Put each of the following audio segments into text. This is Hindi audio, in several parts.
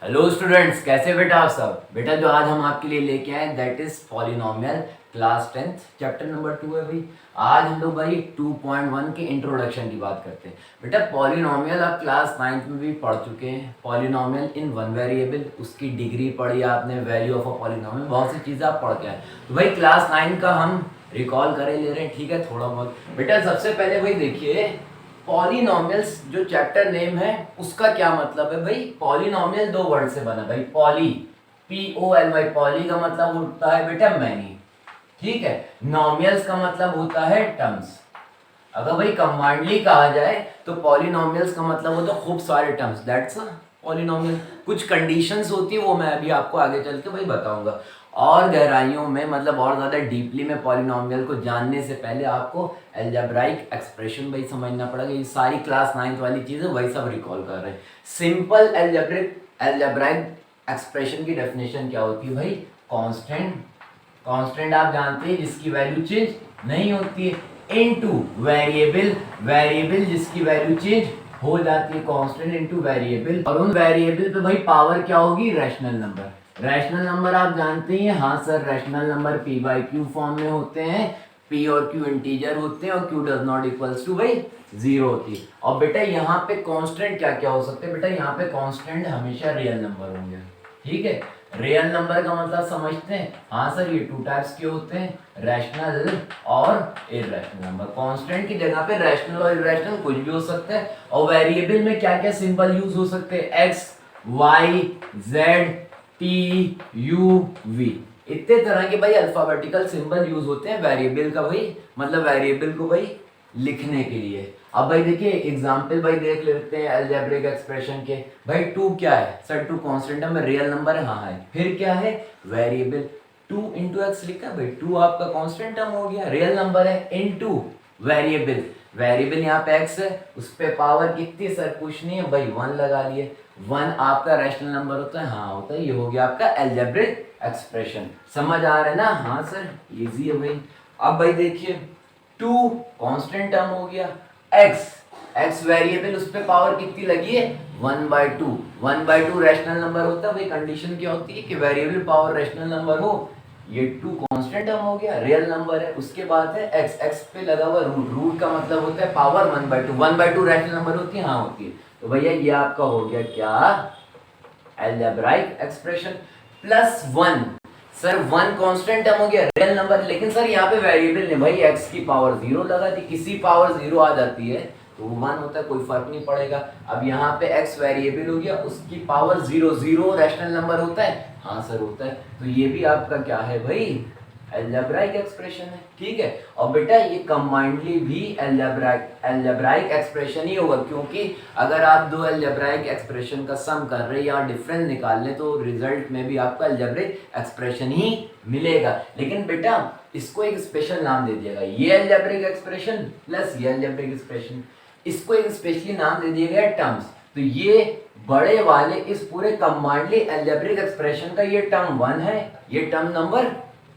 हेलो स्टूडेंट्स, कैसे बेटा आप सब। बेटा जो आज हम आपके लिए लेके आए that is polynomial class 10th chapter number 2 है भाई। आज हम लोग भाई 2.1 के इंट्रोडक्शन की बात करते हैं। बेटा पॉलिनोमियल आप क्लास 9th में भी पढ़ चुके हैं। पॉलिनोमियल इन वन वेरिएबल, उसकी डिग्री पढ़ी आपने, वैल्यू ऑफ अ पॉलिनोमियल, बहुत सी चीज़ें आप पढ़ के आए। तो भाई क्लास 9 का हम रिकॉल करे ले रहे हैं, ठीक है, थोड़ा बहुत। बेटा सबसे पहले भाई देखिए, पॉलिनोमियल्स जो चैप्टर नेम है उसका क्या मतलब है भाई। पॉलिनोमियल दो वर्ड से बना भाई, पॉली, POLY, पॉली का मतलब होता है बेटा मैनी, ठीक है। नॉमियल्स का मतलब होता है टर्म्स। अगर भाई कंबाइंडली कहा जाए तो पॉलिनोमियल्स का मतलब होता है खूब सारे टर्म्स, दैट्स अ पॉलिनोमियल। कुछ कंडीशंस होती है वो मैं अभी आपको आगे चल के भाई बताऊंगा। और गहराइयों में मतलब और ज़्यादा डीपली में पॉलिनोमियल को जानने से पहले आपको एल्जेब्राइक एक्सप्रेशन भाई समझना पड़ेगा। ये सारी क्लास 9th वाली चीज़ें वही सब रिकॉल कर रहे हैं। सिंपल एल्जेब्राइक एक्सप्रेशन की डेफिनेशन क्या होती है भाई। कांस्टेंट, कांस्टेंट आप जानते हैं जिसकी वैल्यू चेंज नहीं होती है, इनटू वेरिएबल, वेरिएबल जिसकी वैल्यू चेंज हो जाती है, कांस्टेंट इनटू वेरिएबल। और उन वेरिएबल पे भाई पावर क्या होगी, रैशनल नंबर। रैशनल नंबर आप जानते हैं, हाँ sir, rational number P/Q form में होते हैं। P और Q इंटीजर होते हैं और Q does not equals to भाई 0 होती है। और बेटा यहाँ पे कांस्टेंट क्या क्या हो सकते हैं, बेटा यहाँ पे कांस्टेंट हमेशा रियल नंबर होंगे, ठीक है। रियल नंबर का मतलब समझते हैं, हाँ सर, ये टू टाइप्स के होते हैं, रैशनल और इररेशनल नंबर। कांस्टेंट की जगह पे रैशनल और इररेशनल कुछ भी हो सकता है। और वेरिएबल में क्या क्या सिंबल यूज हो सकते हैं, x, y, z, t, u, v, इतने तरह के भाई अल्फाबेटिकल सिंबल यूज होते हैं वेरिएबल का भाई, मतलब वेरिएबल को भाई लिखने के लिए। अब भाई देखिए एग्जाम्पल भाई देख लेते हैं अलजेब्रिक एक्सप्रेशन के। भाई 2 क्या है सर, 2 कांस्टेंट है, रियल नंबर है, हाँ है। फिर क्या है, वेरिएबल। 2 इंटू एक्स लिखा है भाई, 2 आपका कांस्टेंट टर्म हो गया, रियल नंबर है, इनटू वेरिएबल। वेरिएबल यहाँ पे एक्स है, उस पे पावर कितनी सर, कुछ नहीं है भाई, 1 लगा लिए। 1 आपका रैशनल नंबर होता है, हाँ होता है। ये हो गया आपका अलजेब्रिक एक्सप्रेशन। समझ आ रहा है ना, हाँ सर, इजी है भाई। अब भाई देखिए 2 कांस्टेंट टर्म हो गया, x वेरिएबल, उस पे पावर कितनी लगी है, 1/2। 1/2 रैशनल नंबर होता है भाई। कंडीशन क्या होती है कि वेरिएबल पावर रैशनल नंबर हो। ये 2 कांस्टेंट टर्म हो गया, रियल नंबर है। उसके बाद है x पे लगा हुआ रूट, रूट का मतलब होता है पावर 1/2। 1/2 रैशनल नंबर होती है, हाँ होती है। तो भैया ये आपका हो गया क्या, algebraic expression. Plus 1, sir 1 constant term हो गया, रियल नंबर, लेकिन सर यहाँ पे वेरिएबल ने भाई x की पावर 0 लगा दी। किसी पावर 0 आ जाती है तो वो 1 होता है, कोई फर्क नहीं पड़ेगा। अब यहाँ पे x वेरिएबल हो गया, उसकी पावर 0, 0 रैशनल नंबर होता है, हाँ सर होता है। तो ये भी आपका क्या है भाई, अलजेब्राइक एक्सप्रेशन है, ठीक है। और बेटा ये कंबाइंडली भी अलजेब्राइक एक्सप्रेशन ही होगा, क्योंकि अगर आप दो अलजेब्राइक एक्सप्रेशन का सम कर रहे हैं या डिफरेंस निकाल लें तो रिजल्ट में भी आपको अलजेब्रिक एक्सप्रेशन ही मिलेगा। लेकिन बेटा इसको एक स्पेशल नाम दे दिएगा, ये अलजेब्रिक एक्सप्रेशन प्लस ये अलजेब्रिक एक्सप्रेशन, इसको एक स्पेशली नाम दे दिया गया टर्म्स। तो ये बड़े वाले इस पूरे कंबाइंडली अलजेब्रिक एक्सप्रेशन का ये टर्म 1 है, ये टर्म नंबर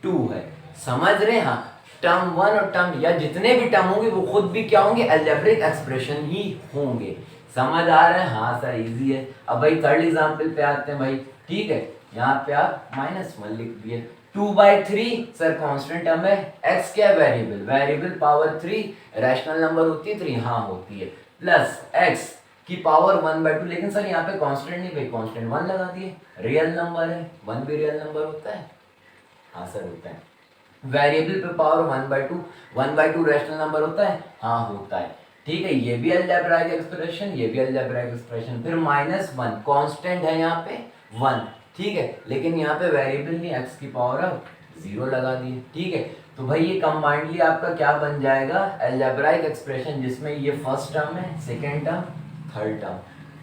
2 है। समझ रहे हैं, हाँ, टर्म 1 और टर्म या जितने भी टर्म होंगे वो खुद भी क्या होंगे, अलजेब्रिक एक्सप्रेशन ही होंगे। समझ आ रहा है, हाँ सर इजी है। अब भाई थर्ड एग्जांपल पे आते हैं भाई, ठीक है। यहाँ पे आप -1 लिख दिए। 2/3 सर कांस्टेंट टर्म है, x क्या है, variable, variable power 3 rational number होती है 3, हाँ होती है, प्लस x की पावर 1/2, लेकिन सर यहाँ पे कांस्टेंट नहीं भाई, कांस्टेंट 1 लगा दिए, रियल नंबर है, 1 भी रियल नंबर होता है, हाँ सर होता है। वेरिएबल पे पावर 1/2, 1/2 रैशनल नंबर होता है, हाँ होता है, ठीक है। ये भी अलजेब्राइक एक्सप्रेशन, ये भी अलजेब्राइक एक्सप्रेशन। फिर -1 कांस्टेंट है यहाँ पे 1, ठीक है, लेकिन यहाँ पे वेरिएबल नहीं, x की पावर अब 0 लगा दी, ठीक है। तो भाई ये कंबाइंडली आपका क्या बन जाएगा, अलजेब्राइक एक्सप्रेशन, जिसमें ये फर्स्ट टर्म है, सेकेंड टर्म, थर्ड टर्म।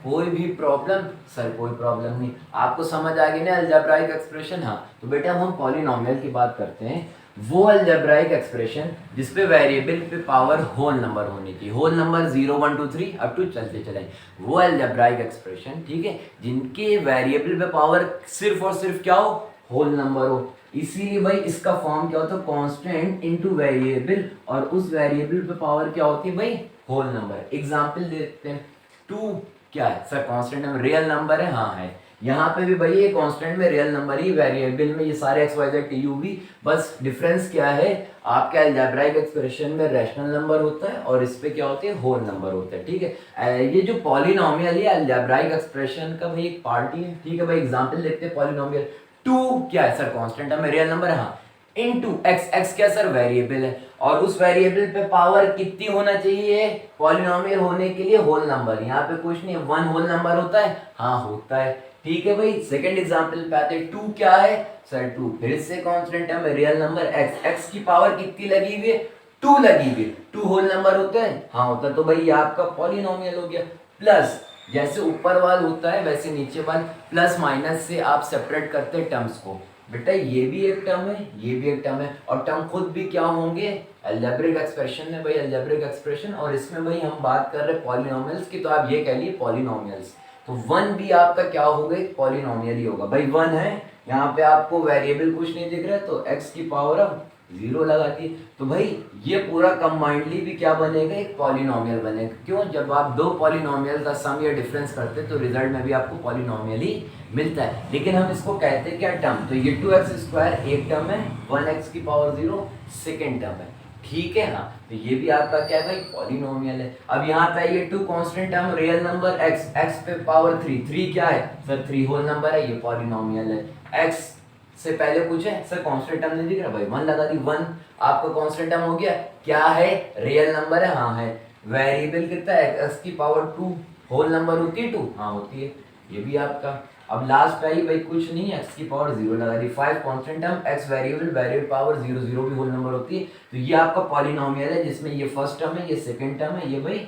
कोई भी प्रॉब्लम सर, कोई प्रॉब्लम नहीं, आपको समझ आ गई ना अलजेब्राइक एक्सप्रेशन। हाँ तो बेटा हम पॉलिनोमियल की बात करते हैं, वो अलजेब्राइक एक्सप्रेशन जिसपे वेरिएबल पे पावर होल नंबर होनी चाहिए, होल नंबर 0 1 2 3 अप टू चलते चले, वो अलजेब्राइक एक्सप्रेशन, ठीक है, जिनके वेरिएबल पे पावर सिर्फ और सिर्फ क्या हो, होल नंबर हो। इसीलिए भाई इसका फॉर्म क्या होता है, कांस्टेंट इनटू वेरिएबल, और उस वेरिएबल पे पावर क्या होती है भाई, होल नंबर। एग्जांपल देखते हैं, 2 क्या है sir, constant number, real number है, हाँ है। यहाँ पे भी भाई ये कांस्टेंट में रियल नंबर ही, वेरिएबल में ये सारे x y z t u भी, बस डिफरेंस क्या है, आपके अलजेब्राइक एक्सप्रेशन में रैशनल नंबर होता है और इस पे क्या होते हैं, होल नंबर होता है, ठीक है। ये जो पॉलिनोमियल है अलजेब्राइक एक्सप्रेशन का भाई एक पार्टी है, ठीक है भाई। एग्जांपल देखते हैं पॉलिनोमियल। 2 क्या है सर, कांस्टेंट है, रियल नंबर है, हाँ, इनटू एक्स, एक्स क्या सर, वेरिएबल है, और उस वेरिएबल पे पावर कितनी होना चाहिए पॉलिनोमियल होने के लिए, होल नंबर। यहाँ पे कुछ नहीं है, 1 होल नंबर होता है, हाँ होता है, ठीक है भाई। सेकंड एग्जांपल पे आते हैं। 2 क्या है सर, 2 फिर से कांस्टेंट है, रियल नंबर, एक्स, एक्स की पावर कितनी लगी हुई है, 2 लगी हुई है, 2 होल नंबर होता है, हाँ होता है, तो भाई ये आपका पॉलिनोमियल हो गया। प्लस जैसे ऊपर वाल होता है वैसे नीचे वाल, प्लस माइनस से आप सेपरेट करते हैं टर्म्स को, बेटा ये भी एक टर्म है, ये भी एक टर्म है, और टर्म खुद भी क्या होंगे, अलजेब्रिक एक्सप्रेशन है भाई, अलजेब्रिक एक्सप्रेशन, और इसमें भाई हम बात कर रहे हैं पॉलिनोमियल्स की, तो आप ये कह लिए पॉलिनोमियल्स, तो 1 भी आपका क्या होगा, पॉलिनोमियल ही होगा भाई। 1 है, यहाँ पे आपको वेरिएबल कुछ नहीं दिख रहा है, तो x की पावर अब 0 लगा दी, तो भाई ये पूरा कंबाइंडली भी क्या बनेगा, एक पॉलिनोमियल बनेगा। क्यों, जब आप दो पॉलिनोमियल का सम या डिफरेंस करते तो रिजल्ट में भी आपको पॉलिनोमियल ही मिलता है, लेकिन हम इसको कहते हैं क्या, टर्म। तो ये 2x² एक टर्म है, 1x की पावर 0 सेकेंड टर्म है, ठीक है, हाँ, तो ये भी आपका क्या है भाई, पॉलिनोमियल है। अब यहाँ पे ये 2 constant term, real number x, x पे पावर 3, 3 क्या है सर, 3 होल नंबर है, ये पॉलिनोमियल है। x से पहले कुछ है सर, कांस्टेंट टर्म नहीं दिख रहा भाई, 1 लगा दी, 1 आपका कांस्टेंट टर्म हो गया, क्या है, रियल नंबर है, हाँ है। वेरिएबल कितना है, x की पावर 2 होल नंबर होती है 2, हाँ होती है, ये भी आपका। अब लास्ट पे आई भाई कुछ नहीं, x की पावर 0 लगा दी, 5 constant term, x variable, variable power 0, 0 भी होल नंबर होती है, तो ये आपका पॉलिनोमियल है जिसमें ये फर्स्ट टर्म है, ये सेकंड टर्म है, ये भाई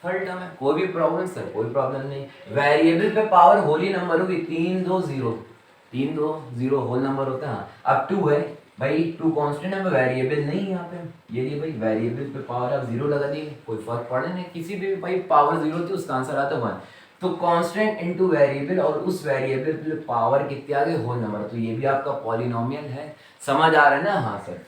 थर्ड टर्म है। कोई भी प्रॉब्लम सर, कोई प्रॉब्लम नहीं। वेरिएबल पे पावर होली नंबर होगी, 3 2 0, 3 2 0 होल नंबर होता है, हाँ। अब 2 है भाई, 2 कांस्टेंट है, वेरिएबल नहीं, यहाँ पे ये लिए भाई वेरिएबल पे पावर आप 0 लगा दी, कोई फर्क पड़े नहीं, किसी भी भाई पावर 0 थी उसका आंसर आता 1, तो कांस्टेंट इनटू वेरिएबल, और उस वेरिएबल पे पावर कितने आ गए, होल नंबर, तो ये भी आपका पॉलिनोमियल है। समझ आ रहा है ना, हाँ सर।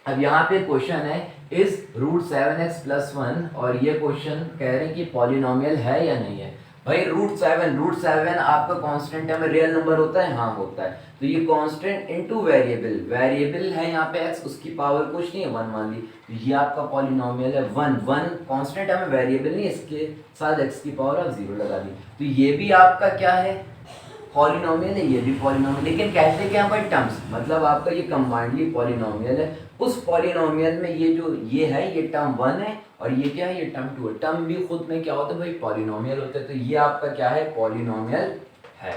अब यहाँ पे क्वेश्चन है, इज √7x+1, और ये क्वेश्चन कह रहे हैं कि पॉलिनोमियल है या नहीं है। भाई √7 आपका कांस्टेंट है, रियल नंबर होता है, हाँ होता है, तो ये कांस्टेंट इनटू वेरिएबल, वेरिएबल है यहाँ पे x, उसकी पावर कुछ नहीं है 1 मान ली, तो ये आपका पॉलिनोमियल है 1 कांस्टेंट है, वेरिएबल नहीं, इसके साथ x की पावर आप 0 लगा दी, तो ये भी आपका क्या है, पॉलिनोमियल है, ये भी पॉलिनोमियल, लेकिन कहते क्या भाई, टर्म्स, मतलब आपका ये कंबाइंडली पॉलिनोमियल है। उस पॉलिनोमियल में ये जो ये है, ये टर्म 1 है, और ये क्या है, ये टर्म 2 है, टर्म भी खुद में क्या होता है भाई, पॉलिनोमियल होता है, तो ये आपका क्या है, पॉलिनोमियल है,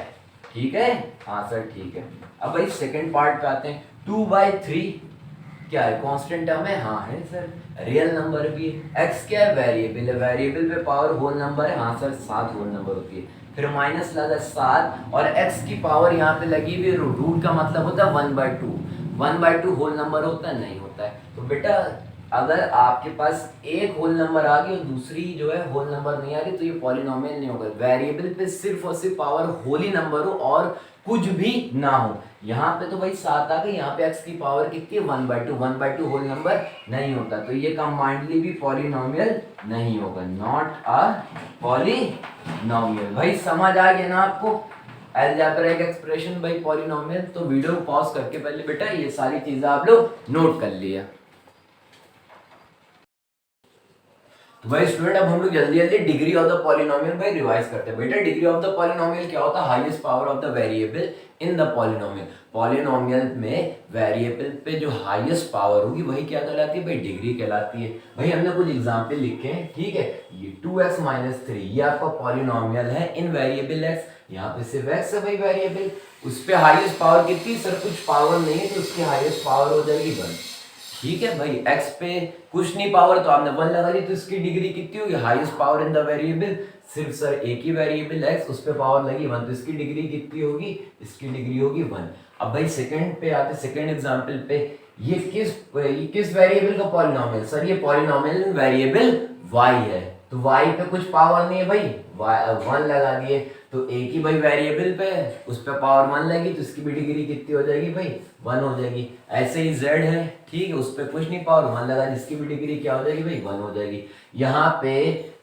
ठीक है, हाँ सर ठीक है। अब भाई सेकंड पार्ट पे आते हैं। 2/3 क्या है, कांस्टेंट टर्म है, हाँ है सर, रियल नंबर भी है, x क्या है, वेरिएबल है, वेरिएबल पे पावर होल नंबर है, हाँ सर 7 होल नंबर होती है, फिर माइनस लगा 7, और x की पावर यहाँ पे लगी हुई, रूट का मतलब होता है 1/2, 1/2 होल नंबर होता है, नहीं होता है, तो बेटा अगर आपके पास एक होल नंबर आ गई और दूसरी जो है होल नंबर नहीं आ रही, तो ये पॉलिनोमियल नहीं होगा। वेरिएबल पे सिर्फ और सिर्फ पावर होल ही नंबर हो और कुछ भी ना हो। यहाँ पे तो भाई 7 आ गई, यहाँ पे x की पावर कितनी है, 1/2, 1/2 होल नंबर नहीं होता, तो ये कंबाइंडली भी पॉलिनोमियल नहीं होगा, नॉट अ पॉलिनोमियल। भाई समझ आ गया ना आपको, अलजेब्रिक एक्सप्रेशन बाय पॉलिनोमियल। तो वीडियो पॉज करके पहले बेटा ये सारी चीजें आप लोग नोट कर लिया। तो भाई स्टूडेंट अब हम लोग जल्दी जल्दी डिग्री ऑफ द पॉलिनोमियल भाई रिवाइज करते हैं। बेटा डिग्री ऑफ द पॉलिनोमियल क्या होता है, highest power of the variable in the polynomial. Polynomial में वेरिएबल पे जो हाईएस्ट पावर होगी वही क्या कहलाती है भाई, डिग्री कहलाती है। भाई हमने कुछ एग्जांपल लिखे हैं, ठीक है। ये 2x - 3 ये आपका पॉलिनोमियल है इन वेरिएबल x, यहाँ पे सिर्फ x है भाई वेरिएबल, उस पे हाईएस्ट पावर कितनी, सर कुछ पावर नहीं है तो उसकी हाईएस्ट पावर हो जाएगी 1, ठीक है भाई। x पे कुछ नहीं पावर तो आपने 1 लगा दी, तो इसकी डिग्री कितनी होगी, highest power in the variable, सिर्फ सर एक ही वेरिएबल x, उस पे पावर लगी 1, तो इसकी डिग्री कितनी होगी, इसकी डिग्री होगी 1। अब भाई सेकंड पे आते, सेकंड एग्जांपल पे, ये किस वेरिएबल का पॉलिनोमियल, सर ये पॉलिनोमियल वेरिएबल y है, तो y पे कुछ पावर नहीं है भाई, 1 लगा दिए, तो एक ही भाई वेरिएबल पे उस पे पावर 1 लगी, तो इसकी भी डिग्री कितनी हो जाएगी भाई, 1 हो जाएगी। ऐसे ही z है, ठीक है, उस पे कुछ नहीं पावर 1 लगा, जिसकी भी डिग्री क्या हो जाएगी भाई, 1 हो जाएगी। यहाँ पे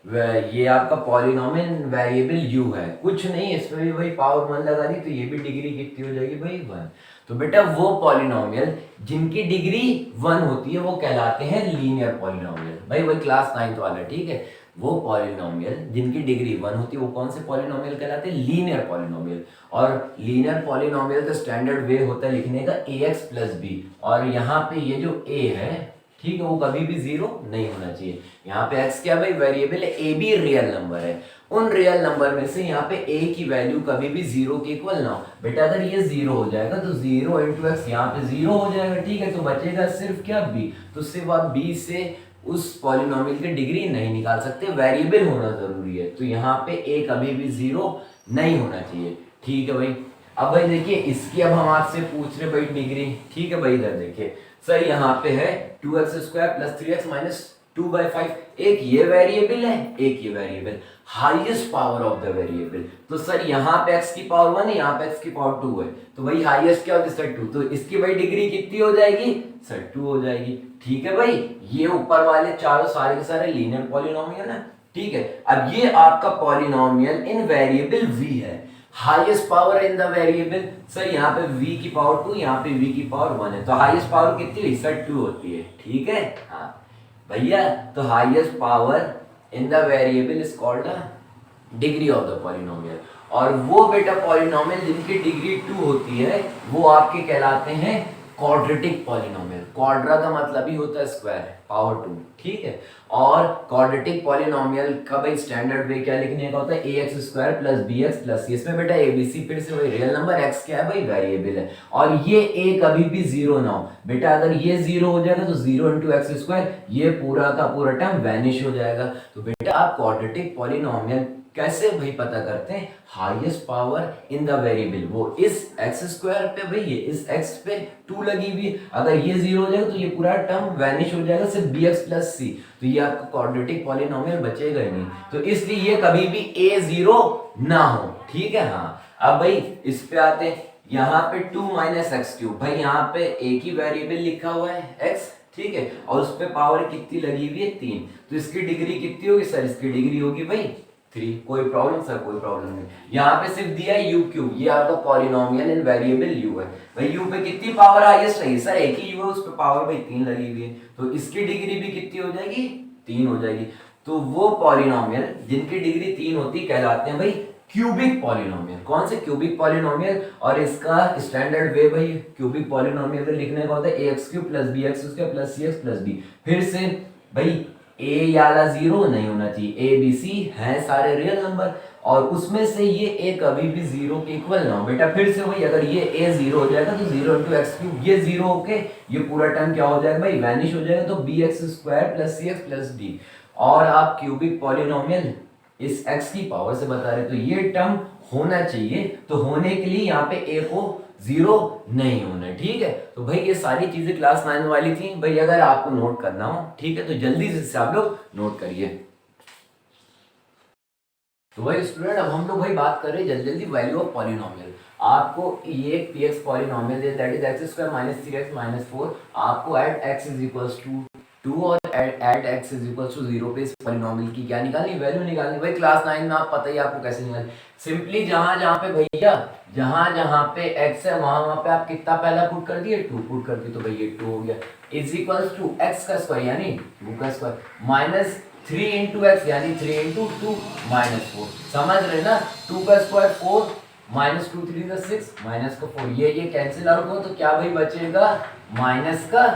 ये आपका पॉलिनोमियल वेरिएबल u है, कुछ नहीं, इसमें भी भाई पावर 1 लगा दी तो ये भी डिग्री कितनी हो जाएगी भाई 1। तो बेटा वो पॉलिनोमियल जिनकी डिग्री 1 होती है वो कहलाते हैं लीनियर पॉलिनोमियल। भाई वही क्लास 9th वाला, ठीक है। वो पॉलिनोमियल जिनकी डिग्री 1 होती है वो कौन से पॉलिनोमियल कहलाते हैं? Linear polynomial. और लीनियर पॉलिनोमियल का स्टैंडर्ड वे होता है लिखने का ax प्लस बी, और यहाँ पे ये जो a है, ठीक है, वो कभी भी जीरो नहीं होना चाहिए। यहाँ पे x क्या भाई वेरिएबल है, ए बी रियल नंबर है, उन रियल नंबर में से यहाँ पे a की वैल्यू कभी भी जीरो के इक्वल ना हो। बेटा अगर ये जीरो हो जाएगा तो जीरो इंटू एक्स यहाँ पे जीरो हो जाएगा, ठीक है, तो बचेगा सिर्फ क्या b। तो सिर्फ आप b से उस पॉलिनोमियल की डिग्री नहीं निकाल सकते, वेरिएबल होना जरूरी है। तो यहाँ पे a कभी भी जीरो नहीं होना चाहिए, ठीक है भाई। अब भाई देखिए इसकी अब हम आपसे पूछ रहे भाई डिग्री, ठीक है भाई। इधर देखिए सर यहाँ पे है 2x square plus 3x minus 2/5, एक ये वेरिएबल है, एक ये variable, highest power of the variable. तो सर यहाँ पे x की पावर 1 है, यहाँ पे x की पावर 2 है, तो भाई हाईएस्ट क्या होती है सर 2, तो इसकी भाई डिग्री कितनी हो जाएगी सर 2 हो जाएगी, ठीक है भाई। ये ऊपर वाले चारों सारे के सारे लीनियर पॉलिनोमियल है, ठीक है। अब ये आपका पॉलिनोमियल इन वेरिएबल v है, highest power in the variable, sir यहाँ पे v की पावर 2, यहाँ पे v की पावर 1 है, तो हाईएस्ट पावर कितनी हुई सर 2 होती है, ठीक है। हाँ भैया, तो highest power in the variable is called the degree of the polynomial. और वो बेटा पॉलिनोमियल जिनकी डिग्री 2 होती है वो आपके कहलाते हैं क्वाड्रेटिक पॉलिनोमियल। क्वाड्रा का मतलब ही होता है स्क्वायर, पावर 2, ठीक है। और क्वाड्रेटिक पॉलिनोमियल का भाई स्टैंडर्ड वे क्या लिखने का होता है, ax square plus bx plus c। इसमें बेटा abc फिर से वही रियल नंबर, x क्या है भाई वेरिएबल है, और ये a कभी भी जीरो ना हो। बेटा अगर ये जीरो हो जाएगा तो जीरो इंटू एक्स स्क्वायर, ये पूरा का पूरा टर्म वैनिश हो जाएगा। तो बेटा आप क्वाड्रेटिक पॉलिनोमियल कैसे भाई पता करते हैं, highest power in the variable, वो इस एक्स स्क्वायर पे भाई ये इस एक्स पे 2 लगी हुई है, अगर ये जीरो हो जाएगा तो ये पूरा टर्म वैनिश हो जाएगा, सिर्फ bx प्लस c, तो ये आपका क्वाड्रेटिक पॉलिनोमियल बचेगा ही नहीं, तो इसलिए ये कभी भी a जीरो ना हो, ठीक है। हाँ अब भाई इस पे आते हैं, यहाँ पे 2 माइनस एक्स क्यूब, भाई यहाँ पे a की वेरिएबल लिखा हुआ है x, ठीक है, और उस पे पावर कितनी लगी हुई है 3, तो इसकी डिग्री कितनी होगी सर, इसकी डिग्री होगी भाई 3। कोई प्रॉब्लम सर, कोई प्रॉब्लम नहीं। यहाँ पे सिर्फ दिया है u क्यूब, ये आपका पॉलिनोमियल इन वेरिएबल u है, भाई u पे कितनी पावर हाईएस्ट रही सर, एक ही u है, उस पे पावर भाई 3 लगी हुई है, तो इसकी डिग्री भी कितनी हो जाएगी 3 हो जाएगी। तो वो पॉलिनोमियल जिनकी डिग्री 3 होती कहलाते हैं भाई क्यूबिक पॉलिनोमियल। कौन से क्यूबिक पॉलिनोमियल, और इसका स्टैंडर्ड वे भाई क्यूबिक पॉलिनोमियल को लिखने का होता है ax cube plus bx square plus cx plus d। फिर से भाई a वाला जीरो नहीं होना चाहिए, a b c है सारे रियल नंबर, और उसमें से ये a कभी भी जीरो के इक्वल ना हो। बेटा फिर से वही, अगर ये a जीरो हो जाएगा तो जीरो इंटू एक्स क्यूब, ये जीरो होके ये पूरा टर्म क्या हो जाएगा भाई वैनिश हो जाएगा, तो bx square plus cx plus d। और आप क्यूबिक पॉलिनोमियल इस x की पावर से बता रहे, तो ये टर्म होना चाहिए, तो होने के लिए यहाँ पे a को जीरो नहीं होना है, ठीक है। तो भाई ये सारी चीजें क्लास 9 वाली थी भाई, अगर आपको नोट करना हो, ठीक है, तो जल्दी से आप लोग नोट करिए। तो भाई स्टूडेंट अब हम लोग भाई बात कर रहे हैं जल्दी जल्दी वैल्यू ऑफ पॉलिनोमियल। आपको ये एक px पॉलिनोमियल है, that is x square minus 3x minus 4, आपको at x is equals to 2 और at x is equals to 0 पे इस पॉलिनोमियल की क्या निकालनी, वैल्यू निकालनी। भाई क्लास 9 में आप पता ही आपको कैसे निकालनी, सिंपली जहां जहां पे भैया जहां जहां पे x है वहां पे आप कितना पहला पुट कर दिए 2 पुट कर दिए, तो भाई ये 2 हो गया, इज इक्वल्स टू x का स्क्वायर यानी 2 का स्क्वायर माइनस 3 इंटू एक्स यानी 3 इंटू 2 माइनस 4, समझ रहे ना, 2 का स्क्वायर 4 माइनस 2 3 6 माइनस का 4, ये कैंसिल आउट हो तो क्या भाई बचेगा माइनस का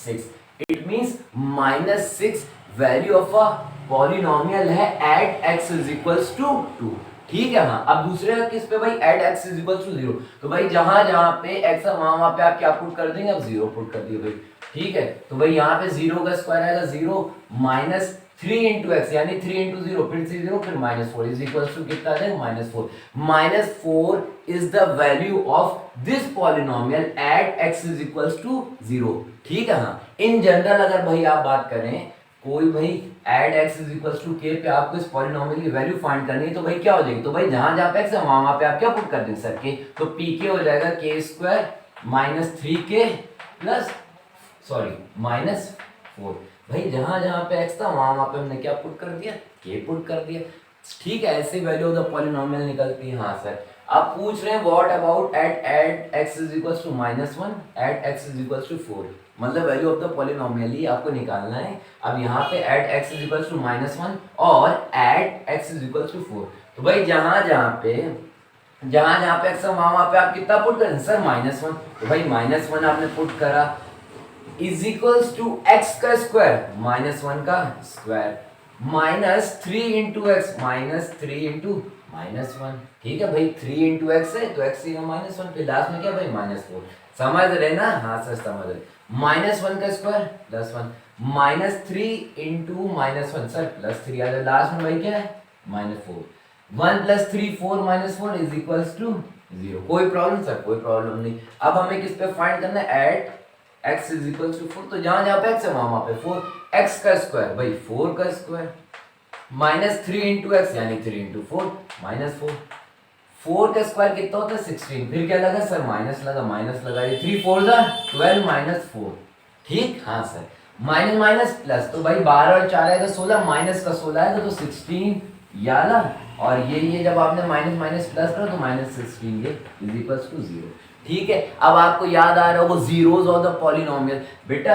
6। It means minus 6 value of a polynomial है at x is equals to 2, ठीक है। हाँ अब दूसरे का किस पे भाई at x is equals to 0, तो भाई जहां जहां पे x है वहां पे आप क्या पुट कर देंगे, अब 0 पुट कर दिए भाई, ठीक है। तो भाई यहाँ पे 0 का स्क्वायर आएगा 0 माइनस 3 इंटू एक्स यानी 3 इंटू 0 फिर से 0 फिर माइनस 4 इज इक्वल टू कितना है -4। -4 is the value of this polynomial at x is equal to 0, ठीक है। हाँ इन जनरल अगर भाई आप बात करें कोई भाई at x is equal to k पे आपको इस पॉलिनोमियल की वैल्यू फाइंड करनी है, तो भाई क्या हो जाएगी, तो भाई जहां जहां पे x है वहां पे आप क्या पुट कर देंगे सर k, तो pk हो जाएगा k square minus 3k plus sorry minus 4। भाई जहां जहां पे x था वहां पे हमने क्या पुट कर दिया, k पुट कर दिया। ठीक है, ऐसे वैल्यू ऑफ द पॉलिनोमियल निकलती है। हाँ सर, आप पूछ रहे हैं what about at x is equals to -1 at x is equals to 4, मतलब वैल्यू ऑफ द पॉलिनोमियल ही आपको निकालना है। अब यहाँ पे at x is equals to -1 और at x is equals to 4, तो भाई जहां जहां पे x है वहां पे आप कितना पुट करें सर, -1, तो भाई -1 आपने पुट करा इज इक्वल्स टू x का स्क्वायर -1 का स्क्वायर -3 इंटू एक्स -3 इंटू -1। ठीक है भाई, 3 इंटू एक्स है तो x -1, फिर लास्ट में क्या भाई -4। समझ रहे ना? हाँ सर समझ रहे। -1 का स्क्वायर +1 -3 इंटू -1 सर +3 आ जाए, लास्ट में भाई क्या है -4। 1 + 3 4 -4 इज इक्वल्स टू 0। कोई प्रॉब्लम सर? कोई प्रॉब्लम नहीं। अब हमें किस पे फाइंड करना है, at x is equals to 4, तो जहां जहां पे x है वहां पे 4, x का स्क्वायर भाई 4 का स्क्वायर -3 इंटू एक्स यानी 3 इंटू 4 -4। 4 का स्क्वायर कितना होता है 16, फिर क्या लगा सर माइनस लगा ये 3 4 12 -4। ठीक, हाँ सर, माइनस माइनस प्लस, तो भाई 12 और 4 आएगा 16, माइनस का 16 आएगा तो 16 याला, और ये जब आपने माइनस माइनस प्लस करो तो -16 ये इज इक्वल्स टू 0। ठीक है, अब आपको याद आ रहा होगा जीरोस ऑफ द पॉलिनोमियल। बेटा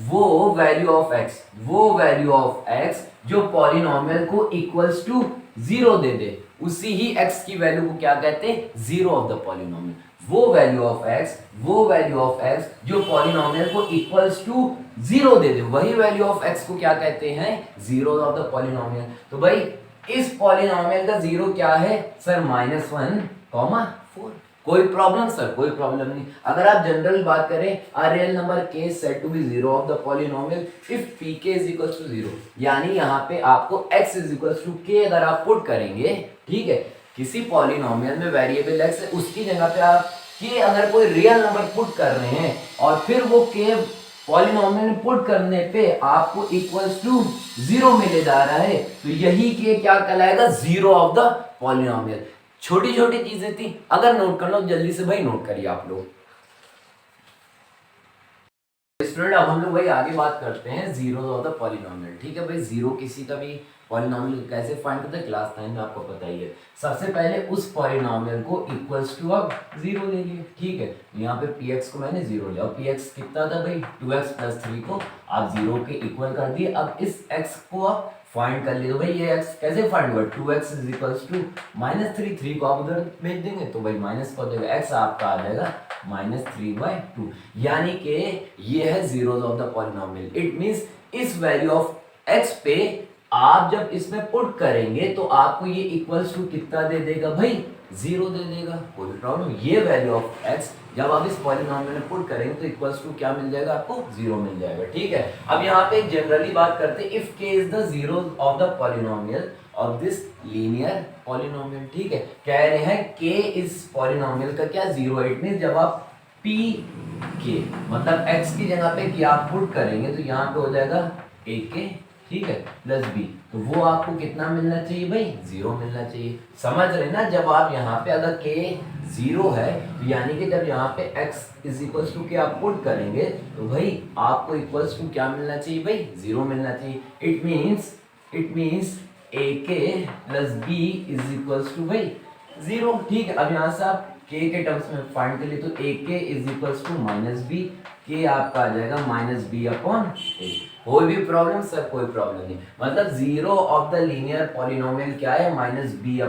वो वैल्यू ऑफ x जो पॉलिनोमियल को इक्वल्स टू 0 दे दे, उसी ही x की वैल्यू को क्या कहते हैं, जीरो ऑफ द पॉलिनोमियल। वो वैल्यू ऑफ x जो पॉलिनोमियल को इक्वल्स टू 0 दे दे, वही वैल्यू ऑफ x को क्या कहते हैं, जीरो ऑफ द पॉलिनोमियल। तो भाई इस पॉलिनोमियल का जीरो क्या है सर, -1, 4। कोई प्रॉब्लम सर? कोई प्रॉब्लम नहीं। अगर आप जनरल बात करें, a real number k is said to be zero of the polynomial if pk is equals to 0, यानी यहाँ पे आपको x is equals to k अगर आप पुट करेंगे, ठीक है, किसी पॉलिनोमियल में वेरिएबल x है, उसकी जगह पे आप k अगर कोई रियल नंबर पुट कर रहे हैं और फिर वो k पॉलिनोमियल में पुट करने पे आपको इक्वल्स टू 0 मिले जा रहा है, तो यही k क्या कहलाएगा, जीरो ऑफ द पॉलिनोमियल। छोटी छोटी चीजें थी, अगर नोट कर लो जल्दी से भाई, नोट करिए आप लोग। स्टूडेंट अब हम लोग भाई आगे बात करते हैं जीरो ऑफ द पॉलिनोमियल। ठीक है भाई, जीरो किसी का भी पॉलिनोमियल कैसे फाइंड करते हैं, क्लास 9 में आपको पता ही है। सबसे पहले उस पॉलिनोमियल को इक्वल्स टू अब 0 ले लिए। ठीक है, यहाँ पे px को मैंने 0 लिया, और px कितना था भाई 2x + 3 को आप 0 के इक्वल कर दिए। अब इस x को आप फाइंड कर लिए, तो भाई ये x कैसे फाइंड हुआ, 2x इज इक्वल्स टू -3, 3 को आप उधर भेज देंगे तो भाई माइनस कर देगा, x आपका आ जाएगा -3/2, यानी कि ये है zeros of the polynomial. It means इस वैल्यू ऑफ x पे आप जब इसमें पुट करेंगे तो आपको ये इक्वल्स टू कितना दे देगा भाई, 0 दे देगा। कोई प्रॉब्लम, ये वैल्यू ऑफ x जब आप इस पॉलिनोमियल में पुट करेंगे तो इक्वल्स टू क्या मिल जाएगा आपको, 0 मिल जाएगा। ठीक है, अब यहाँ पे जनरली बात करते हैं, if k is the zero of the polynomial of this linear polynomial. ठीक है, कह रहे हैं k इस पॉलिनोमियल का क्या, 0। इट मींस जब आप p k मतलब x की जगह पे क्या आप पुट करेंगे तो यहाँ पे हो जाएगा ak, ठीक है, प्लस b, तो वो आपको कितना मिलना चाहिए भाई, 0 मिलना चाहिए। समझ रहे ना? जब आप यहाँ पे अगर k 0 है तो यानी कि जब यहाँ पे x इज इक्वल्स टू के आप पुट करेंगे तो भाई आपको इक्वल्स टू क्या मिलना चाहिए भाई, 0 मिलना चाहिए। It means ak plus b is equals to भाई 0। ठीक है, अब यहाँ से आप k के टर्म्स में फाइंड कर लिए तो ak is equals to -b, k आपका आ जाएगा -b/a। कोई भी प्रॉब्लम सर? कोई प्रॉब्लम नहीं। मतलब zero of the linear polynomial क्या है, -b/a।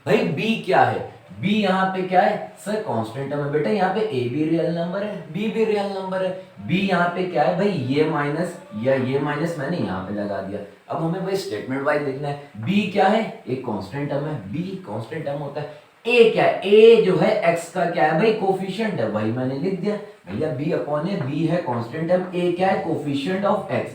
भाई b क्या है, b यहाँ पे क्या है सर, कांस्टेंट टर्म है। बेटा यहाँ पे a भी रियल नंबर है, b भी रियल नंबर है। b यहाँ पे क्या है भाई, ये माइनस या ये माइनस मैंने यहाँ पे लगा दिया। अब हमें भाई स्टेटमेंट वाइज लिखना है, b क्या है, एक कांस्टेंट टर्म है, b कांस्टेंट टर्म होता है। a क्या है, a जो है x का क्या है भाई, कोफिशिएंट है, वही मैंने लिख दिया भैया, b/a, b है कांस्टेंट टर्म, a क्या है, कोफिशिएंट ऑफ x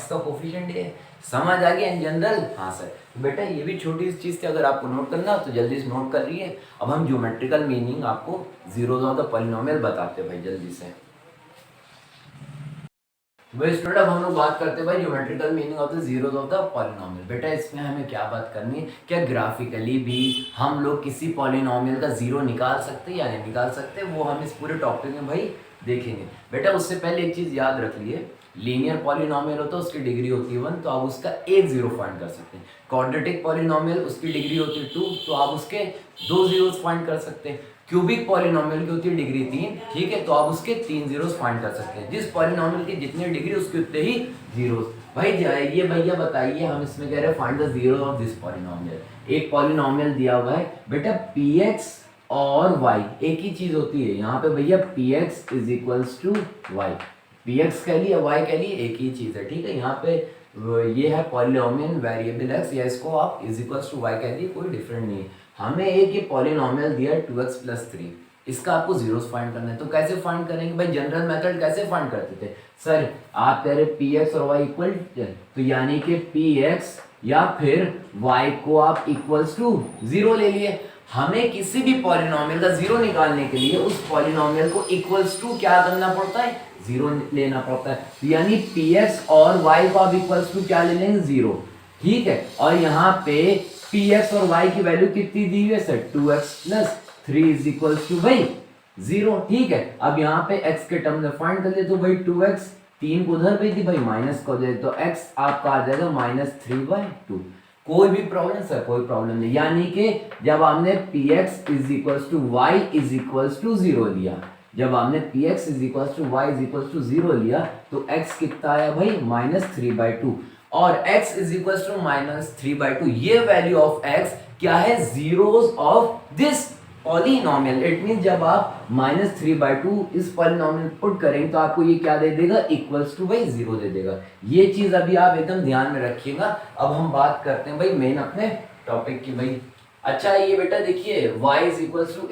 का कोफिशिएंट है। समझ आ गया इन जनरल? हाँ सर। तो बेटा ये भी छोटी सी चीज थी, अगर आपको नोट करना हो तो जल्दी से नोट कर लीजिए। अब हम ज्योमेट्रिकल मीनिंग आपको जीरोस ऑफ द पॉलिनोमियल बताते हैं भाई जल्दी से। वही स्टूडेंट, अब हम लोग बात करते हैं भाई geometrical meaning of the zeros of the polynomial. बेटा इसमें हमें क्या बात करनी है, क्या ग्राफिकली भी हम लोग किसी पॉलिनोमियल का जीरो निकाल सकते हैं या नहीं निकाल सकते, वो हम इस पूरे टॉपिक में भाई देखेंगे। बेटा उससे पहले एक चीज़ याद रख लिए, लीनियर पॉलिनोमियल होता है उसकी डिग्री होती है 1, तो आप उसका एक जीरो फाइंड कर सकते हैं। क्वाड्रेटिक पॉलिनोमियल उसकी डिग्री होती है 2, तो आप उसके 2 जीरोस फाइंड कर सकते हैं। क्यूबिक पॉलिनोमियल की होती है डिग्री 3, ठीक है, तो आप उसके 3 जीरोस फाइंड कर सकते हैं। जिस पॉलिनोमियल की जितनी डिग्री उसके उतने ही जीरोस। भाई ये भैया बताइए, हम इसमें कह रहे हैं find the zero of this polynomial. एक पॉलिनोमियल दिया हुआ है बेटा px और y एक ही चीज होती है यहाँ पे भैया, px is equals to y, px कह लिए y कह लिए एक ही चीज है, ठीक है। यहाँ पे ये है पॉलिनोमियल वेरिएबल x, या इसको आप इज इक्वल्स टू y कह दिए, कोई डिफरेंट नहीं है। हमें एक ये पॉलिनोमियल दिया है 2x + 3, इसका आपको जीरोस फाइंड करना है। तो कैसे फाइंड करेंगे भाई, जनरल मेथड कैसे फाइंड करते थे सर, आप कह रहे px और y इक्वल, तो यानी कि px या फिर y को आप इक्वल्स टू 0 ले लिए। हमें किसी भी पॉलिनोमियल का जीरो निकालने के लिए उस पॉलिनोमियल को इक्वल्स टू क्या करना पड़ता है, 0 लेना पड़ता है। तो यानी px और y को आप इक्वल्स टू क्या ले लेंगे, 0, ठीक है। और यहाँ पे px और y की वैल्यू कितनी दी हुई है sir, 2x + 3 is equals to भाई 0, ठीक है। अब यहाँ पे x के टर्म में फाइंड कर ले, तो भाई 2x 3 को उधर भेज दी भाई, माइनस को दे, तो x आपका आ जाएगा -3/2। कोई भी प्रॉब्लम सर, कोई प्रॉब्लम नहीं। यानी कि जब आपने px = y = 0 लिया, जब आपने px = y = 0 लिया, तो x कितना आया भाई, -3/2, और x = -3/2, ये वैल्यू ऑफ x क्या है, zeros of this polynomial. It mean जब आप -3/2 इस पॉलिनोमियल पुट करेंगे तो आपको ये क्या दे देगा, इक्वल्स टू भाई 0 दे देगा। ये चीज अभी आप एकदम ध्यान में रखिएगा। अब हम बात करते हैं भाई मेन अपने टॉपिक की भाई। अच्छा ये बेटा देखिए, y =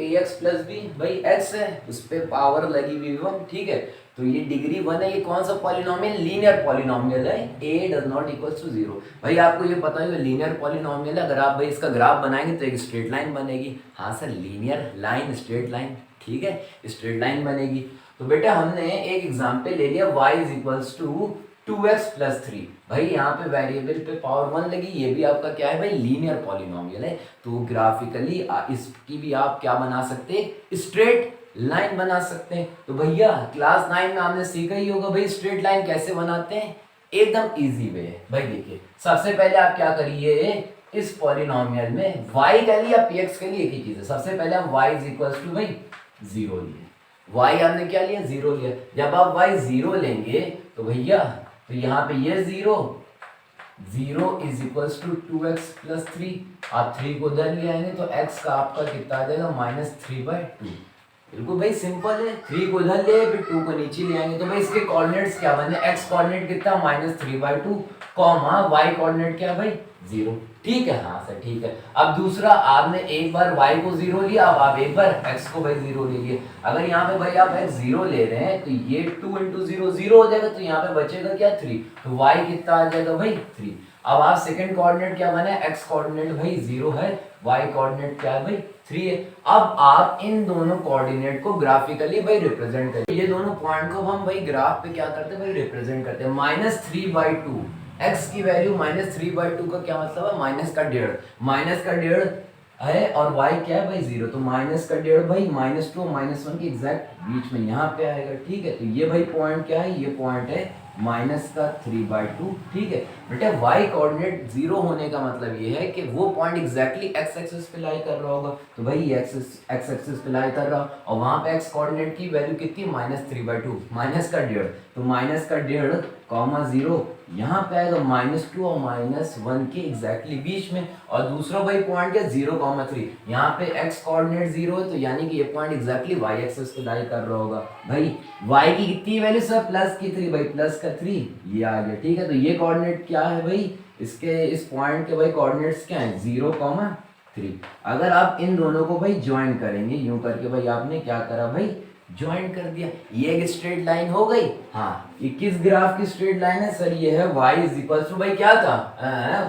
ax + b, भाई x है उस पर पावर लगी हुई 1, ठीक है, तो ये डिग्री 1 है। ये कौन सा पॉलिनोमियल, लीनियर पॉलिनोमियल है, a does not equals to 0। भाई आपको ये पता है लीनियर पॉलिनोमियल है, अगर आप भाई इसका ग्राफ बनाएंगे तो एक स्ट्रेट लाइन बनेगी। हाँ sir, linear line straight line, ठीक है, स्ट्रेट लाइन बनेगी। तो बेटा हमने एक एग्जाम्पल ले लिया, y = 2x + 3, भाई यहाँ पे वेरिएबल पे पावर 1 लगी, ये भी आपका क्या है भाई, लीनियर पॉलिनोमियल है। तो ग्राफिकली इसकी भी आप क्या बना सकते हैं, स्ट्रेट लाइन बना सकते हैं। तो भैया क्लास 9 में आपने सीखा ही होगा भाई स्ट्रेट लाइन कैसे बनाते हैं, एकदम इजी वे है भाई। देखिए सबसे पहले आप क्या करिए, इस पॉलिनोमियल में y के लिए या px के लिए एक ही चीज है। सबसे पहले हम y = भाई 0 लिए, y हमने क्या लिया, 0 लिया। जब आप y 0 लेंगे तो भैया, तो यहाँ पे ये 0 = 2x + 3, आप 3 को उधर ले आएंगे तो x का आपका कितना आ जाएगा, -3/2। बिल्कुल भाई सिंपल है, 3 को उधर ले फिर 2 को नीचे ले आएंगे, तो भाई इसके कोऑर्डिनेट्स क्या बने, x कोऑर्डिनेट कितना, -3/2, y कोऑर्डिनेट क्या भाई, 0, ठीक है। हाँ सर ठीक है। अब दूसरा, आपने एक बार y को 0 लिया, अब आप एक बार x को भाई 0 ले लिए। अगर यहाँ पे भाई आप x 0 ले रहे हैं तो ये 2 × 0 0 हो जाएगा, तो यहाँ पे बचेगा क्या, 3, तो y कितना आ जाएगा भाई 3। अब आप सेकंड कोऑर्डिनेट क्या बने, x कोऑर्डिनेट भाई 0 है, y कोऑर्डिनेट क्या है भाई 3 है। अब आप इन दोनों कोऑर्डिनेट को ग्राफिकली भाई रिप्रेजेंट करें, ये दोनों पॉइंट को हम भाई ग्राफ पे क्या करते हैं भाई, रिप्रेजेंट करते हैं। -3/2, x की वैल्यू -3/2 का क्या मतलब है, -1/2 है, और y क्या है भाई 0, तो -1/2 भाई -2 और -1 के एग्जैक्ट बीच में यहाँ पे आएगा, ठीक है। तो ये भाई पॉइंट क्या है, ये पॉइंट है -3/2, ठीक है। बेटा y कोऑर्डिनेट 0 होने का मतलब ये है कि वो पॉइंट एग्जैक्टली x एक्सिस पे लाई कर रहा होगा, तो भाई x एक्सिस पे लाई कर रहा, और वहां पे x कोऑर्डिनेट की वैल्यू कितनी, -3/2, -1/2, तो -1/2, 0 यहाँ पे आएगा -2 और -1 के एग्जैक्टली बीच में। और दूसरा भाई पॉइंट क्या, 0,3, यहाँ पे x कोऑर्डिनेट 0 है, तो यानी कि ये पॉइंट एग्जैक्टली y एक्सिस पे लाई कर रहा होगा। भाई y की कितनी वैल्यू सर, +3, भाई +3 ये आ गया, ठीक है। तो ये कोऑर्डिनेट क्या है भाई, इसके इस पॉइंट के भाई कोऑर्डिनेट्स क्या है, 0,3। अगर आप इन दोनों को भाई ज्वाइन करेंगे, यूं करके भाई आपने क्या करा भाई, ज्वाइन कर दिया, ये एक स्ट्रेट लाइन हो गई। हाँ, ये किस ग्राफ की स्ट्रेट लाइन है सर, ये है y = भाई क्या था,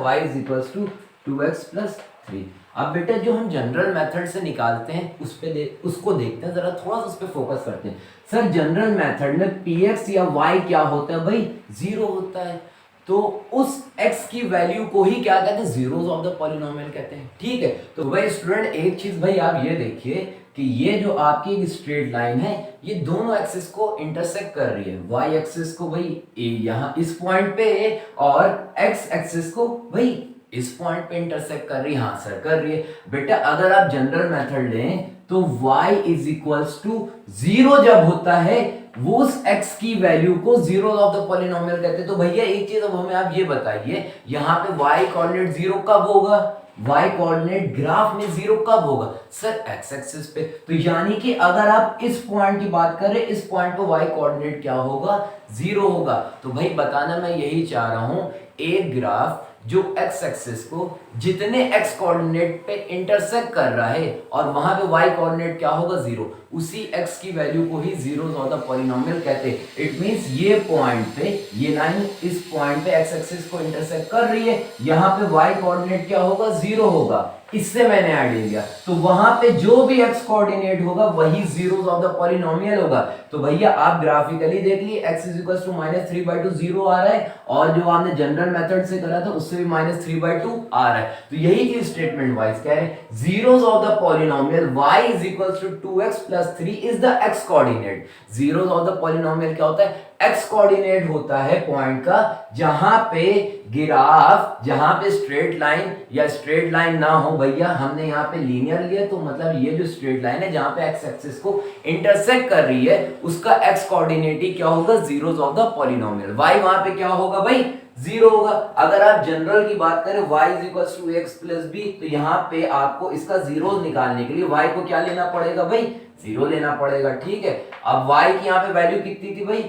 y = 2x + 3। अब बेटा जो हम जनरल मेथड से निकालते हैं उसको देखते हैं, जरा थोड़ा सा उस पर फोकस करते हैं। सर जनरल मेथड में px या y क्या होता है भाई, 0 होता है। तो उस x की वैल्यू को ही क्या कहते हैं, जीरोस ऑफ द पॉलिनोमियल कहते हैं। ठीक है, तो भाई स्टूडेंट एक चीज भाई आप ये देखिए कि ये जो आपकी एक स्ट्रेट लाइन है ये दोनों एक्सिस को इंटरसेक्ट कर रही है, y एक्सिस को भाई यहाँ इस पॉइंट पे और x एक्सिस को भाई इस पॉइंट पे इंटरसेक्ट कर रही है। हाँ सर कर रही है। बेटा अगर आप जनरल मेथड लें तो y is equals to zero जब होता है वो उस x की वैल्यू को जीरो ऑफ द पॉलिनोमियल कहते हैं। तो भैया एक चीज अब हमें आप ये बताइए यहाँ पे y कोऑर्डिनेट जीरो कब होगा, y कोऑर्डिनेट ग्राफ में जीरो कब होगा सर, x एक्सिस पे। तो यानी कि अगर आप इस पॉइंट की बात करें इस पॉइंट पे y कोऑर्डिनेट क्या होगा, जीरो होगा। तो भाई बताना मैं यही चाह रहा हूं, एक ग्राफ जो x एक्सिस को जितने x कोऑर्डिनेट पे इंटरसेक्ट कर रहा है और वहां पे y कोऑर्डिनेट क्या होगा, जीरो, उसी x की वैल्यू को ही जीरोस ऑफ द पॉलिनोमियल कहते हैं। इट मींस ये पॉइंट पे ये लाइन इस पॉइंट पे x एक्सिस को इंटरसेक्ट कर रही है, यहाँ पे y कोऑर्डिनेट क्या होगा, जीरो होगा। इससे मैंने आइडिया लिया तो वहां पे जो भी x कोऑर्डिनेट होगा वही जीरोस ऑफ द पॉलिनोमियल होगा। तो भैया आप ग्राफिकली देख लिए x is equal to -3/2 zero आ रहा है और जो आपने जनरल मेथड से करा था उससे भी -3/2 आ रहा है। तो यही चीज स्टेटमेंट वाइज कह रहे हैं, zeros of the polynomial y is equal to 2x + 3 is the x coordinate. Zeros of the polynomial क्या होता है, x कोऑर्डिनेट होता है पॉइंट का जहां पे ग्राफ, जहां पे स्ट्रेट लाइन या स्ट्रेट लाइन ना हो, भैया हमने यहाँ पे लीनियर लिया तो मतलब ये जो स्ट्रेट लाइन है जहां पे x एक्सिस को इंटरसेक्ट कर रही है उसका x कोऑर्डिनेट ही क्या होगा, zeros of the polynomial. y वहां पे क्या होगा भाई, जीरो होगा। अगर आप जनरल की बात करें y is equal to x + b तो यहाँ पे आपको इसका जीरो निकालने के लिए y को क्या लेना पड़ेगा भाई, जीरो लेना पड़ेगा। ठीक है, अब y की यहाँ पे वैल्यू कितनी थी भाई,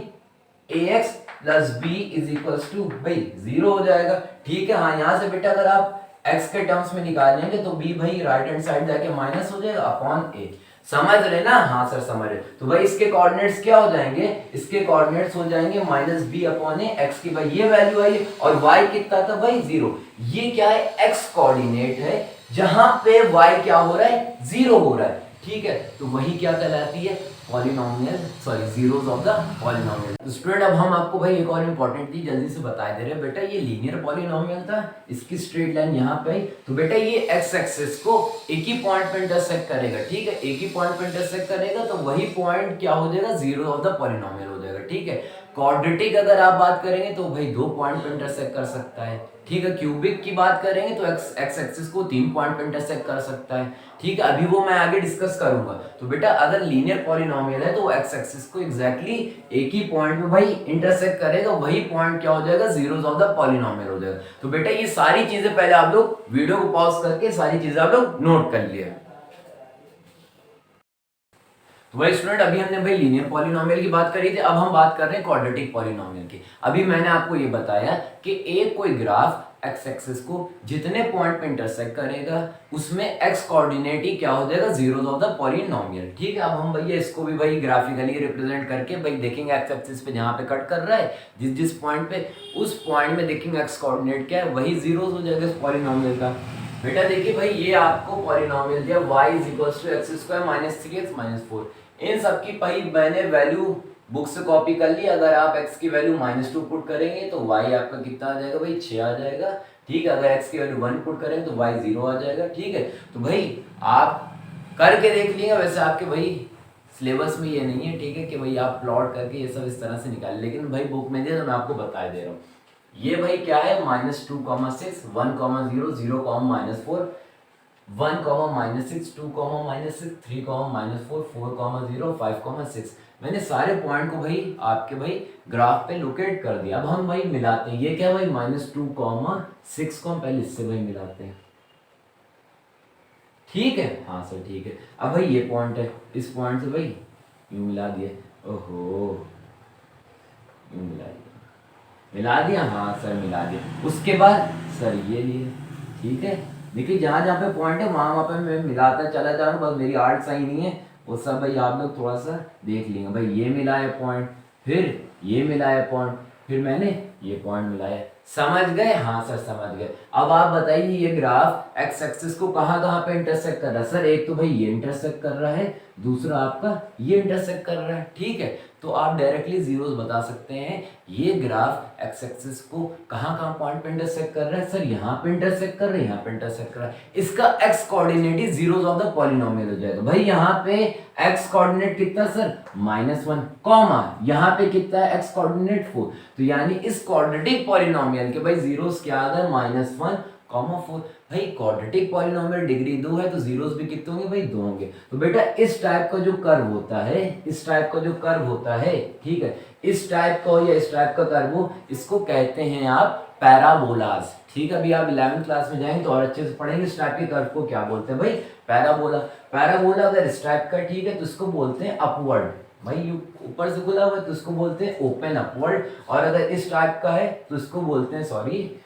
ax + b is equal to भाई जीरो हो जाएगा। ठीक है, हाँ यहाँ से बेटा अगर आप x के टर्म्स में निकालेंगे तो b भाई राइट हैंड साइड जाके माइनस हो जाएगा अपॉन a। समझ रहे ना, हाँ सर समझ रहे। तो भाई इसके कोऑर्डिनेट्स क्या हो जाएंगे, इसके कोऑर्डिनेट्स हो जाएंगे -b अपॉन a, x की भाई ये वैल्यू आई और y कितना था भाई, जीरो। ये क्या है, x कोऑर्डिनेट है जहां पे y क्या हो रहा है, जीरो हो रहा है। ठीक है, तो वही क्या कहलाती है, polynomial, sorry zeros of the polynomial. तो स्टूडेंट अब हम आपको भाई एक और इंपॉर्टेंट चीज जल्दी से बता दे रहे हैं। बेटा ये लीनियर पॉलिनोमियल था, इसकी स्ट्रेट लाइन यहाँ पे आई तो बेटा ये x एक्सिस को एक ही पॉइंट पे इंटरसेक्ट करेगा। ठीक है, एक ही पॉइंट पे इंटरसेक्ट करेगा तो वही पॉइंट क्या हो जाएगा, जीरो ऑफ द पॉलिनोमियल हो जाएगा। ठीक है, क्वाड्रेटिक अगर आप बात करेंगे तो भाई दो पॉइंट पे इंटरसेक्ट कर सकता है। ठीक है, क्यूबिक की बात करेंगे तो x एक्सिस को तीन पॉइंट पे इंटरसेक्ट कर सकता है। ठीक है, अभी वो मैं आगे डिस्कस करूंगा। तो बेटा अगर लीनियर पॉलिनोमियल है तो वो x एक्सिस को एग्जैक्टली एक ही पॉइंट पे भाई इंटरसेक्ट करेगा, वही पॉइंट क्या हो जाएगा, जीरोस ऑफ द पॉलिनोमियल हो जाएगा। तो बेटा ये सारी चीजें पहले आप लोग वीडियो को पॉज करके सारी चीजें आप लोग नोट कर लिए। तो भाई स्टूडेंट अभी हमने भाई लीनियर पॉलिनोमियल की बात करी थी, अब हम बात कर रहे हैं क्वाड्रेटिक पॉलिनोमियल की। अभी मैंने आपको ये बताया कि एक कोई ग्राफ x एक्सिस को जितने पॉइंट पे इंटरसेक्ट करेगा उसमें x कोऑर्डिनेट ही क्या हो जाएगा, जीरोस ऑफ द पॉलिनोमियल। ठीक है, अब हम भैया इसको भी भाई ग्राफिकली रिप्रेजेंट करके भाई देखेंगे x एक्सिस पे जहां पे कट कर रहा है जिस जिस पॉइंट पे, उस पॉइंट में देखेंगे x कोऑर्डिनेट क्या है, वही जीरोस हो जाएगा इस पॉलिनोमियल का। बेटा देखिए भाई ये आपको पॉलिनोमियल दिया y is equals to x² - 3x - 4। इन सब की भाई मैंने वैल्यू बुक से कॉपी कर ली। अगर आप x की वैल्यू -2 पुट करेंगे तो y आपका कितना आ जाएगा भाई, 6 आ जाएगा। ठीक है, अगर x की वैल्यू 1 पुट करेंगे तो y 0 आ जाएगा। ठीक है, तो भाई आप करके देख लीजिएगा। वैसे आपके भाई सिलेबस में ये नहीं है, ठीक है, कि भाई आप प्लॉट करके ये सब इस तरह से निकालें, लेकिन भाई बुक में दिया तो मैं आपको बता दे रहा हूँ। ये भाई क्या है, -2, 6, 1, 0, 0, -4, 1, -6, 2, -6, 3, -4, 4, 0, 5, 6। मैंने सारे पॉइंट को भाई आपके भाई ग्राफ पे लोकेट कर दिया। अब हम भाई मिलाते हैं, ये क्या भाई -2, 6 को हम पहले इससे भाई मिलाते हैं। ठीक है, हाँ सर ठीक है। अब भाई ये पॉइंट है, इस पॉइंट से भाई यूं मिला दिए, ओहो यूं मिला दिया, हाँ सर मिला दिया। उसके बाद सर ये लिए, ठीक है, देखिए जहाँ जहाँ पे पॉइंट है वहाँ पे मैं मिलाता चला जा रहा हूँ, बस मेरी आर्ट सही नहीं है, वो सब भाई आप लोग थोड़ा सा देख लेंगे। भाई ये मिला है पॉइंट, फिर ये मिला है पॉइंट, फिर मैंने ये पॉइंट मिलाया। समझ गए, हाँ सर समझ गए। अब आप बताइए ये ग्राफ एक्स एक्सिस को कहाँ कहाँ पे इंटरसेक्ट कर रहा है। सर एक तो भाई ये इंटरसेक्ट कर रहा है, दूसरा आपका ये इंटरसेक्ट कर रहा है, ठीक है। तो आप डायरेक्टली जीरोस बता सकते हैं ये ग्राफ एक्स एक्सिस को कहाँ पॉइंट पे इंटरसेक्ट कर रहा है, सर यहाँ पे इंटरसेक्ट कर रहा है, यहाँ पे इंटरसेक्ट कर रहा है। इसका x coordinate he zeros of the polynomial हो जाएगा। भाई यहाँ पे एक्स कोऑर्डिनेट कितना सर -1, कॉमा यहाँ पे कितना है एक्स कोऑर्डिनेट 4। तो यानी इस क्वाड्रेटिक पॉलिनोमियल के भाई जीरोस क्या आ गए -1, -4। भाई क्वाड्रेटिक पॉलिनोमियल डिग्री 2 है तो जीरोस भी कितने होंगे भाई 2 होंगे। तो बेटा इस टाइप का जो कर्व होता है, इस टाइप का जो कर्व होता है, ठीक है, इस टाइप का या इस टाइप का कर्व हो, इसको कहते हैं आप पैराबोलास, ठीक है। अभी आप 11वीं क्लास में जाएंगे तो और अच्छे से पढ़ेंगे इस टाइप के कर्व को क्या बोलते हैं भाई, पैराबोला। पैराबोला अगर इस टाइप का, ठीक है, तो इसको बोलते हैं अपवर्ड। भाई ऊपर से खुला हुआ है तो इसको बोलते हैं ओपन अपवर्ड, और अगर इस टाइप का है तो इसको बोलते हैं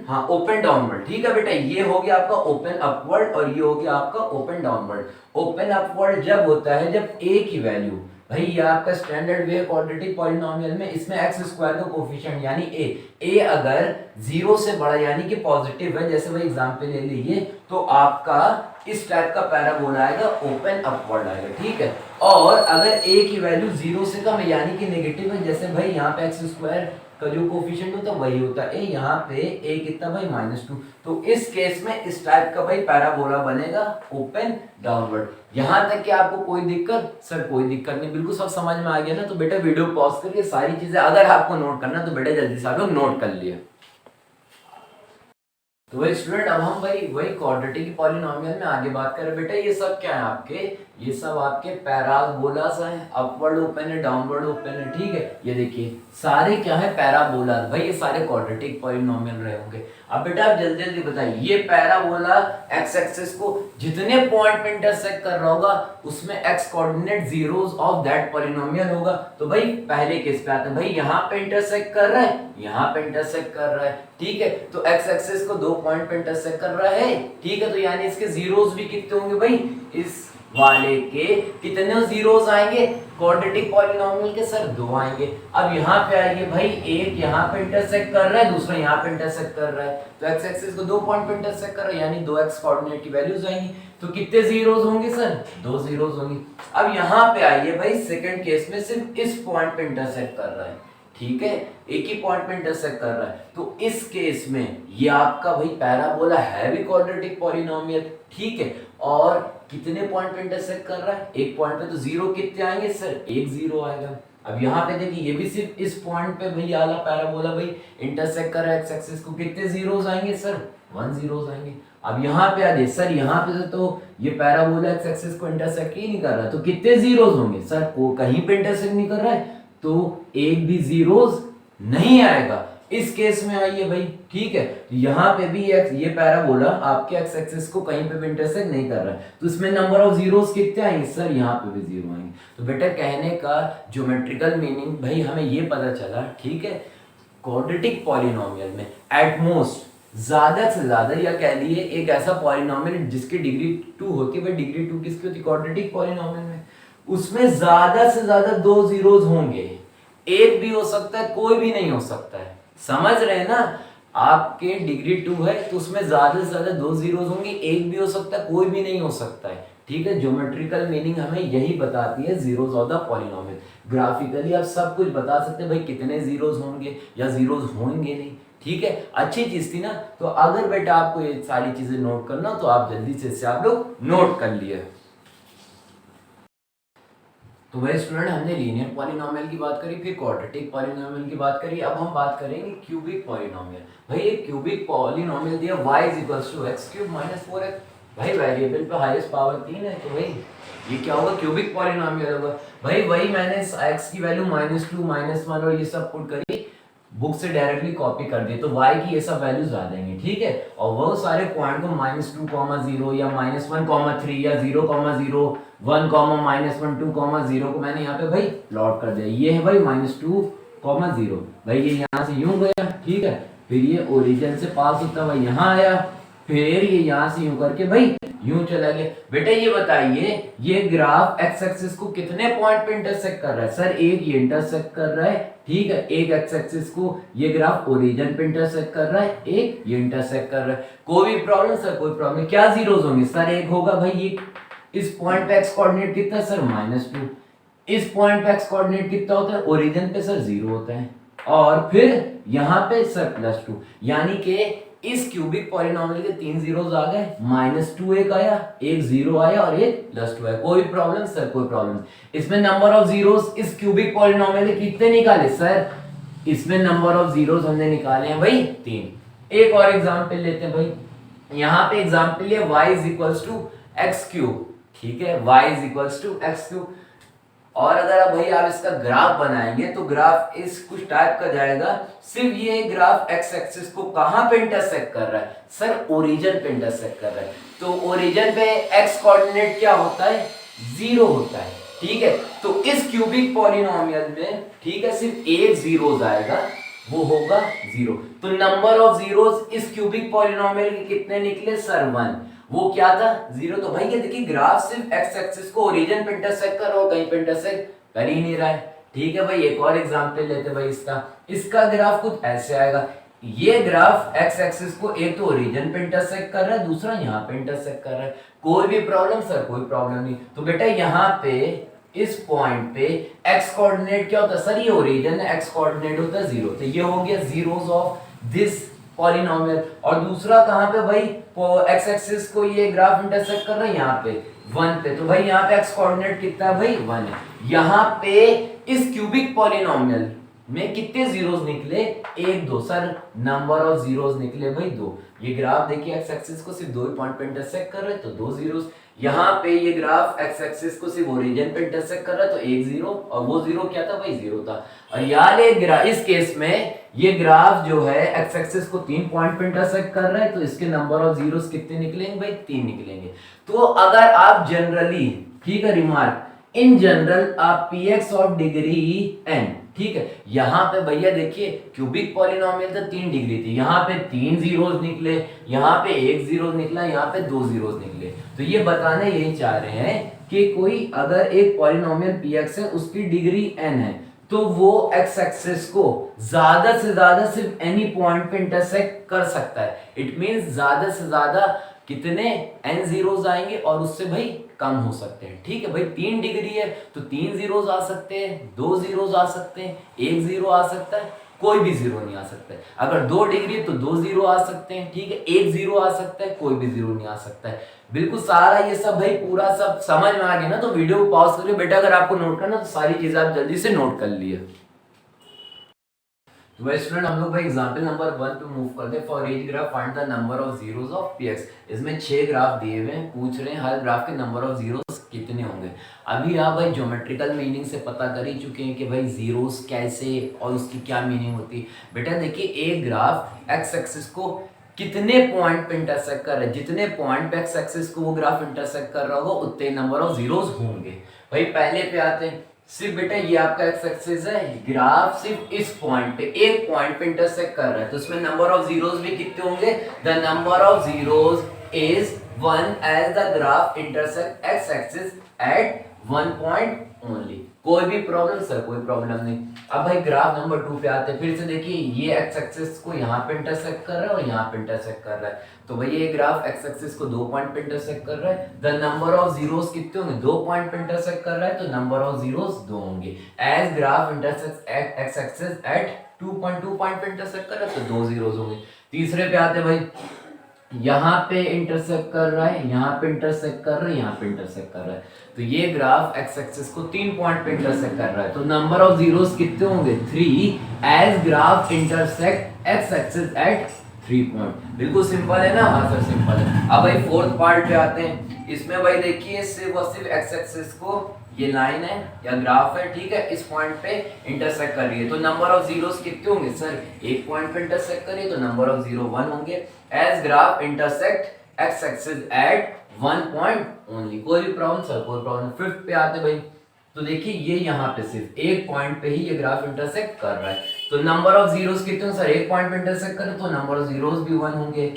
हाँ ओपन डाउनवर्ड, ठीक है बेटा। ये हो गया आपका ओपन अपवर्ड और ये हो गया आपका ओपन डाउनवर्ड। ओपन अपवर्ड जब होता है जब ए की वैल्यू, भाई ये आपका स्टैंडर्ड वे क्वाड्रेटिक पॉलिनोमियल में इसमें एक्स स्क्वायर का कोफिशिएंट यानी ए अगर 0 से बड़ा यानी कि पॉजिटिव है, जैसे भाई एग्जांपल ले लीजिए, तो आपका इस टाइप का पैराबोला आएगा, ओपन अपवर्ड आएगा, ठीक है। और अगर ए की वैल्यू 0 से कम है यानी कि नेगेटिव है, जैसे भाई यहाँ पे एक्स स्क्वायर का जो कोफिशिएंट होता है वही होता है ए, यहाँ पे ए कितना भाई -2। तो इस केस में इस टाइप का भाई पैराबोला बनेगा ओपन डाउनवर्ड। यहाँ तक कि आपको कोई दिक्कत, सर कोई दिक्कत नहीं, बिल्कुल सब समझ में आ गया ना। तो बेटा वीडियो पॉज करके सारी चीजें अगर आपको नोट करना तो बेटा जल्दी से आप लोग नोट कर लिए। तो वही स्टूडेंट, अब हम भाई वही क्वाड्रेटिक पॉलिनोमियल में आगे बात करें। बेटा ये सब क्या है आपके, ये सब आपके पैराबोलास हैं, अपवर्ड ओपन है, डाउनवर्ड ओपन है, ठीक है। ये देखिए सारे क्या है पैराबोलास, भाई ये सारे क्वाड्रेटिक पॉलिनोमियल रहे होंगे। अब बेटा आप जल्दी जल्दी बताइए, ये पैराबोला एक्स एक्सिस को जितने पॉइंट पे इंटरसेक्ट कर रहा होगा उसमें x coordinate zeros of that polynomial होगा। तो भाई पहले किस पे आता है, भाई यहाँ पे इंटरसेक्ट कर रहा है, यहाँ पे इंटरसेक्ट कर रहा है, ठीक है। तो एक्स एक्सिस को 2 पॉइंट पे इंटरसेक्ट कर रहा है, ठीक है। तो यानी इसके जीरोस भी कितने होंगे भाई, इस वाले के कितने जीरोस आएंगे क्वाड्रेटिक पॉलिनोमियल के, सर 2 आएंगे। अब यहाँ पे आइए भाई, एक यहाँ पे इंटरसेक्ट कर रहा है, दूसरा यहाँ पे इंटरसेक्ट कर रहा है, तो एक्स एक्सिस को 2 पॉइंट पे इंटरसेक्ट कर रहा है यानी 2x कोऑर्डिनेट की वैल्यूज आएंगी। तो कितने जीरोस होंगे सर, 2 जीरोस होंगे। अब यहाँ पे आइए भाई, सेकंड केस में सिर्फ इस पॉइंट पे इंटरसेक्ट कर रहा है, ठीक है, एक ही पॉइंट पे इंटरसेक्ट कर रहा है। तो इस केस में ये आपका भाई पैराबोला है भी क्वाड्रेटिक पॉलिनोमियल, ठीक है। और कितने पॉइंट पे इंटरसेक्ट कर रहा है, एक पॉइंट पे, तो जीरो कितने आएंगे सर, 1 जीरो आएगा। अब यहाँ पे देखिए ये भी सिर्फ इस पॉइंट पे भाई आला पैराबोला भाई इंटरसेक्ट कर रहा है एक्स एक्सिस को, कितने जीरोस आएंगे सर, 1 जीरोस आएंगे। अब यहाँ पे आ जाइए सर, यहाँ पे तो ये पैराबोला एक्स एक्सिस को इंटरसेक्ट ही नहीं कर रहा है, तो कितने जीरोस होंगे सर, को कहीं पे इंटरसेक्ट नहीं कर रहा है तो एक भी जीरोस नहीं आएगा। इस केस में आइए भाई, ठीक है, तो यहाँ पे भी ये पैराबोला आपके एक्स एक्सिस को कहीं पे भी इंटरसेक्ट नहीं कर रहा है, तो इसमें नंबर ऑफ जीरोस कितने आएंगे सर, यहाँ पे भी 0 आएंगे। तो बेटा कहने का ज्योमेट्रिकल मीनिंग भाई हमें ये पता चला, ठीक है, क्वाड्रेटिक पॉलिनोमियल में एट मोस्ट ज्यादा से ज्यादा या कह लिए एक ऐसा पॉलिनोमियल जिसकी डिग्री 2 होती है, भाई डिग्री 2 किसकी होती है, क्वाड्रेटिक पॉलिनोमियल में, उसमें ज्यादा से ज्यादा 2 जीरोस होंगे, एक भी हो सकता है, कोई भी नहीं हो सकता है, समझ रहे हैं ना। आपके डिग्री 2 है तो उसमें ज्यादा से ज्यादा 2 जीरोस होंगे, एक भी हो सकता है, कोई भी नहीं हो सकता है, ठीक है। ज्योमेट्रिकल मीनिंग हमें यही बताती है zeros of the polynomial. Graphically आप सब कुछ बता सकते हैं भाई कितने जीरोस होंगे या जीरोस होंगे नहीं, ठीक है, अच्छी चीज थी ना। तो अगर बेटा आपको ये सारी चीजें नोट करना तो आप जल्दी से इससे आप लोग नोट कर लिए। तो वही स्टूडेंट, हमने लीनियर पॉलिनोमियल की बात करी, फिर क्वाड्रेटिक पॉलिनोमियल की बात करी, अब हम बात करेंगे क्यूबिक पॉलिनोमियल। भाई एक क्यूबिक पॉलिनोमियल दिया y = x³ - 4x, भाई वेरिएबल पे हाईएस्ट पावर 3 है, तो भाई ये क्या होगा, क्यूबिक पॉलिनोमियल होगा। भाई वही मैंने x की वैल्यू -2 -1 और ये सब पुट करी, बुक से डायरेक्टली कॉपी कर दिए, तो y की ये सब वैल्यूज आ जाएंगे, ठीक है। और वो सारे पॉइंट को -2, 0 या -1, 3 या 0, 0, 1, -1, 2, 0 को मैंने यहाँ पे भाई प्लॉट कर दिया। ये है भाई -2, 0, भाई ये यहाँ से यूं गया, ठीक है, फिर ये ओरिजिन से पास होता हुआ यहाँ आया, फिर ये यहाँ से यूं करके भाई यूं चला गया। बेटा ये बताइए, ये ग्राफ एक्स एक्सिस को कितने पॉइंट पे इंटरसेक्ट कर रहा है, सर एक ये इंटरसेक्ट कर रहा है, ठीक है, एक एक्स एक्सिस को ये ग्राफ ओरिजिन पे इंटरसेक्ट कर रहा है, एक ये इंटरसेक्ट कर रहा है। कोई भी प्रॉब्लम सर, कोई प्रॉब्लम, क्या जीरोस होंगे सर, एक होगा भाई ये इस पॉइंट पे एक्स कोऑर्डिनेट कितना है सर -2, इस पॉइंट पे एक्स कोऑर्डिनेट कितना होता है, ओरिजिन पे सर 0 होता है, और फिर यहाँ पे सर +2, यानी कि इस क्यूबिक पॉलिनोमियल के 3 जीरोस आ गए, -2 एक आया, एक 0 आया और एक +2 आया। कोई प्रॉब्लम सर? कोई प्रॉब्लम। इसमें नंबर ऑफ जीरोस इस क्यूबिक पॉलिनोमियल के कितने निकाले सर? इसमें नंबर ऑफ जीरोस हमने निकाले हैं भाई 3। एक और एग्जांपल लेते हैं भाई, यहाँ पे एग्जांपल है y = x³, ठीक है, y = x³। और अगर अब भाई आप इसका ग्राफ बनाएंगे तो ग्राफ इस कुछ टाइप का जाएगा। सिर्फ ये ग्राफ एक्स एक्सिस को कहां पे इंटरसेक्ट कर रहा है सर? ओरिजिन पे इंटरसेक्ट कर रहा है। तो ओरिजिन पे एक्स कोऑर्डिनेट क्या होता है? 0 होता है, ठीक है। तो इस क्यूबिक पॉलिनोमियल में, ठीक है, सिर्फ एक जीरोस आएगा, वो होगा 0। तो नंबर ऑफ जीरोस इस क्यूबिक पॉलिनोमियल के कितने निकले सर? 1। वो क्या था? 0। तो भाई ये देखिए ग्राफ सिर्फ एक्स एक्सिस को ओरिजिन पे इंटरसेक्ट कर रहा है, कहीं पे इंटरसेक्ट कर ही नहीं रहा है, ठीक है भाई। एक और एग्जांपल लेते हैं भाई इसका ग्राफ कुछ ऐसे आएगा। ये ग्राफ एक्स एक्सिस को एक तो ओरिजिन पे इंटरसेक्ट कर रहा है, दूसरा यहाँ पे इंटरसेक्ट कर रहा है। कोई भी प्रॉब्लम सर? कोई प्रॉब्लम नहीं। तो बेटा यहाँ पे इस पॉइंट पे एक्स कोऑर्डिनेट क्या होता है सर? ये ओरिजिन है, एक्स कोऑर्डिनेट होता है 0। तो ये हो गया जीरोस ऑफ दिस पॉलिनोमियल। और दूसरा कहां पे भाई? एक्स एक्सिस को ये ग्राफ इंटरसेक्ट कर रहा है यहाँ पे 1 पे। तो भाई यहाँ पे एक्स कोऑर्डिनेट कितना है भाई? 1 है। यहाँ पे इस क्यूबिक पॉलिनोमियल में कितने जीरोस निकले? 1 2 सर, नंबर ऑफ जीरोस निकले भाई 2। ये ग्राफ देखिए एक्स एक्सिस को सिर्फ 2 पॉइंट पे इंटरसेक्ट कर रहे हैं तो 2 जीरोस। यहाँ पे ये ग्राफ एक्स एक्सिस को सिर्फ ओरिजिन पे इंटरसेक्ट कर रहा है तो 1 0, और वो 0 क्या था भाई? 0 था। और यार इस केस में ये ग्राफ जो है एक्स एक्सिस को 3 पॉइंट पे इंटरसेक्ट कर रहा है तो इसके नंबर ऑफ जीरोस कितने निकलेंगे भाई? 3 निकलेंगे। तो अगर आप जनरली, ठीक है, रिमार्क, इन जनरल आप px ऑफ डिग्री n, ठीक है, यहाँ पे भैया देखिए क्यूबिक पॉलिनोमियल तो 3 डिग्री थी, यहाँ पे 3 जीरोस निकले, यहाँ पे 1 जीरो निकला, यहाँ पे 2 जीरोस निकले। तो ये बताने यही चाह रहे हैं कि कोई अगर एक पॉलिनोमियल px है, उसकी डिग्री n है, तो वो एक्स एक्सिस को ज्यादा से ज्यादा सिर्फ एनी पॉइंट पे इंटरसेक्ट कर सकता है। इट मींस ज्यादा से ज्यादा कितने n जीरोस आएंगे और उससे भाई कम हो सकते हैं, ठीक है भाई। 3 डिग्री है तो 3 जीरोस आ सकते हैं, 2 जीरोस आ सकते हैं, 1 जीरो आ सकता है, कोई भी जीरो नहीं आ सकता है। अगर 2 डिग्री है तो 2 जीरो आ सकते हैं, ठीक है, 1 जीरो आ सकता है, कोई भी जीरो नहीं आ सकता है। बिल्कुल सारा ये सब भाई पूरा सब समझ में आ गया ना? तो वीडियो को पॉज करिए बेटा, अगर आपको नोट करना तो सारी चीजें आप जल्दी से नोट कर लिए। तो भाई स्टूडेंट हम लोग भाई एग्जांपल नंबर 1 पे मूव करते हैं। For each graph find the number of zeros of px। इसमें 6 ग्राफ दिए हुए हैं, पूछ रहे हैं हर ग्राफ के नंबर ऑफ जीरोस कितने होंगे। अभी आप भाई ज्योमेट्रिकल मीनिंग से पता कर ही चुके हैं कि भाई जीरोस कैसे और उसकी क्या मीनिंग होती है। बेटा देखिए एक ग्राफ एक्स एक्सिस को कितने पॉइंट पे इंटरसेक्ट कर रहा है, जितने पॉइंट पे एक्स एक्सिस को वो ग्राफ इंटरसेक्ट कर रहा होगा उतने नंबर ऑफ जीरोस होंगे। भाई पहले पे आते हैं, सिर्फ बेटा ये आपका एक्स एक्सिस है, ग्राफ सिर्फ इस पॉइंट पे, एक पॉइंट पे इंटरसेक्ट कर रहा है, तो इसमें नंबर ऑफ जीरोस भी कितने होंगे? The number of zeros is 1 as the graph intersect x axis at 1 point only. कोई भी प्रॉब्लम सर? कोई प्रॉब्लम नहीं। अब भाई ग्राफ नंबर 2 पे आते हैं, फिर से देखिए ये एक्स एक्सिस को यहाँ पे इंटरसेक्ट कर रहा है और यहाँ पे इंटरसेक्ट कर रहा है, तो भाई ये ग्राफ एक्स एक्सिस को 2 पॉइंट पे इंटरसेक्ट कर रहा है। द नंबर ऑफ जीरोस कितने होंगे? 2 पॉइंट पे इंटरसेक्ट कर रहा है तो नंबर ऑफ जीरोस 2 होंगे। As graph intersect x axis at 2 point पे इंटरसेक्ट कर रहा है तो 2 जीरोस होंगे। तीसरे पे आते हैं भाई, यहाँ पे इंटरसेक्ट कर रहा है, यहाँ पे इंटरसेक्ट कर रहा है, यहाँ पे इंटरसेक्ट कर रहा है, तो ये ग्राफ एक्स एक्सिस को 3 पॉइंट पे इंटरसेक्ट कर रहा है, तो नंबर ऑफ जीरोस कितने होंगे? 3 as graph intersect x axis at 3 point. बिल्कुल सिंपल है ना? हाँ सर सिंपल है। अब भाई फोर्थ पार्ट पे आते हैं, इसमें भाई देखिए सिर्फ और सिर्फ एक्स एक्सिस को ये लाइन है या ग्राफ है, ठीक है, इस पॉइंट पे इंटरसेक्ट कर रही है, तो नंबर ऑफ जीरोस कितने होंगे सर? एक पॉइंट पे इंटरसेक्ट करिए तो नंबर ऑफ जीरो 1 होंगे। As graph intersect x axis at 1 point only. कोई भी प्रॉब्लम सर? कोई प्रॉब्लम। फिफ्थ पे आते भाई, तो देखिए ये यहाँ पे सिर्फ एक पॉइंट पे ही ये ग्राफ इंटरसेक्ट कर रहा है, तो नंबर ऑफ जीरोस कितने होंगे सर? एक पॉइंट पे इंटरसेक्ट करे तो नंबर ऑफ जीरोस भी 1 होंगे।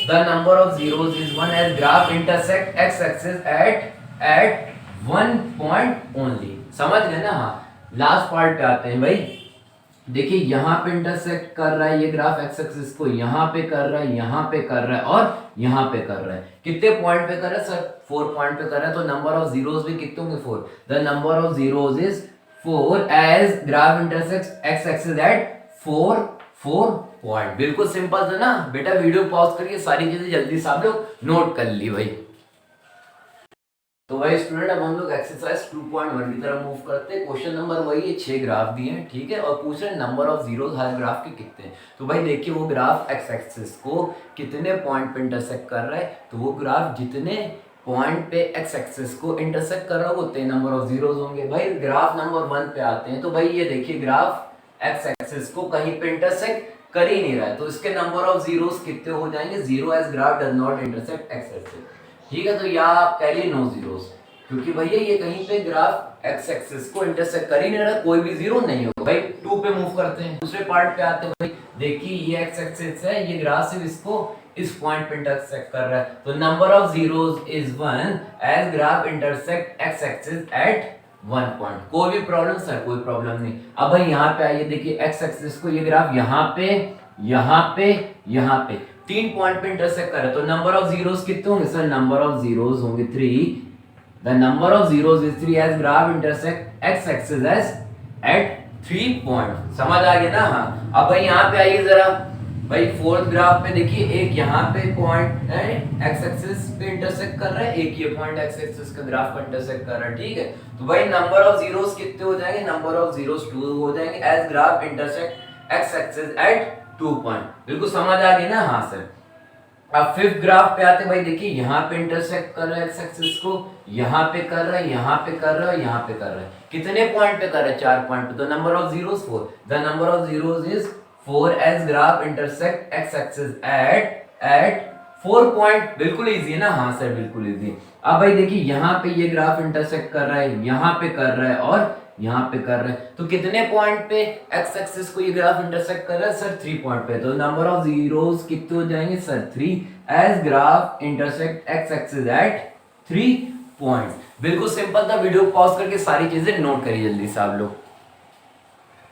The number of zeros is 1 as graph intersect x axis at 1 point only. समझ गए ना? हाँ। लास्ट पार्ट पे आते हैं भाई, देखिए यहाँ पे इंटरसेक्ट कर रहा है ये ग्राफ एक्स एक्सिस को, यहाँ पे कर रहा है, यहाँ पे कर रहा है और यहाँ पे कर रहा है। कितने पॉइंट पे कर रहा है सर? 4 पॉइंट पे कर रहा है। तो नंबर ऑफ जीरोस भी कितने होंगे? 4। The number of zeros is 4 as graph intersect x axis at 4 point. बिल्कुल सिंपल था ना बेटा। वीडियो पॉज करके सारी चीजें जल्दी से आप लोग नोट कर ली भाई। तो भाई स्टूडेंट अब हम लोग एक्सरसाइज 2.1 की तरफ मूव करते हैं। क्वेश्चन नंबर वही है, 6 ग्राफ दिए हैं, ठीक है, और पूछ रहे हैं number of zeros her graph के कितने हैं। तो भाई देखिए वो ग्राफ एक्स एक्सिस को कितने पॉइंट पे इंटरसेक्ट कर रहा है, तो वो ग्राफ जितने पॉइंट पे एक्स एक्सिस को इंटरसेक्ट कर रहा है उतने नंबर ऑफ जीरोस होंगे। भाई ग्राफ नंबर 1 पे आते हैं। तो भाई ये देखिए ग्राफ एक्स एक्सिस को कहीं पे इंटरसेक्ट कर ही नहीं रहा है, तो इसके नंबर ऑफ जीरोस कितने हो जाएंगे? 0 as graph does not intersect x axis, ठीक है। तो यहाँ आप कह लिए नो जीरोस, क्योंकि भैया ये कहीं पे ग्राफ एक्स एक्सिस को इंटरसेक्ट कर ही नहीं रहा, कोई भी जीरो नहीं होगा। भाई 2 पे मूव करते हैं, दूसरे पार्ट पे आते हैं। भाई देखिए ये एक्स एक्सिस है, ये ग्राफ सिर्फ इसको इस पॉइंट पे इंटरसेक्ट कर रहा है, तो number of zeros is 1 as graph intersect x axis at 1 point. कोई भी प्रॉब्लम सर? कोई प्रॉब्लम नहीं। अब भाई यहाँ पे आइए, देखिए एक्स एक्सिस को ये ग्राफ यहाँ पे, यहाँ पे, यहाँ पे 3 पॉइंट पे इंटरसेक्ट कर रहा है, तो नंबर ऑफ जीरोस कितने होंगे सर? नंबर ऑफ जीरोस होंगे 3। The number of zeros is 3 as graph intersect x axis as at 3 point। समझ आ गया ना? हाँ। अब भाई यहाँ पे आइए जरा, भाई फोर्थ ग्राफ पे देखिए, एक यहाँ पे पॉइंट है एक्स एक्सिस पे इंटरसेक्ट कर रहा है, एक ये पॉइंट एक्स एक्सिस का ग्राफ पर इंटरसेक्ट कर रहा है, ठीक है। तो भाई नंबर ऑफ जीरोस कितने हो जाएंगे? नंबर ऑफ जीरोस 2 हो जाएंगे as graph intersect x axis at 2 point. बिल्कुल समझ आ गई ना? हाँ सर। अब फिफ्थ ग्राफ पे आते भाई, देखिए यहाँ पे इंटरसेक्ट कर रहा है एक्स एक्सिस को, यहाँ पे कर रहा है, यहाँ पे कर रहा है, यहाँ पे कर रहा है। कितने पॉइंट पे कर रहा है? 4 पॉइंट पे। तो number of zeros 4। The number of zeros is 4 as graph intersect x axis at 4 point. बिल्कुल इजी है ना? हाँ सर बिल्कुल इजी। अब भाई देखिए यहाँ पे ये ग्राफ इंटरसेक्ट कर रहा है, यहाँ पे कर रहा है और यहाँ पे कर रहे हैं, तो कितने पॉइंट पे एक्स एक्सिस को ये ग्राफ इंटरसेक्ट कर रहा है सर? 3 पॉइंट पे। तो नंबर ऑफ जीरोस कितने हो जाएंगे sir? 3 as graph intersect x axis at 3 point. बिल्कुल सिंपल था। वीडियो पॉज करके सारी चीजें नोट करिए जल्दी से आप लोग।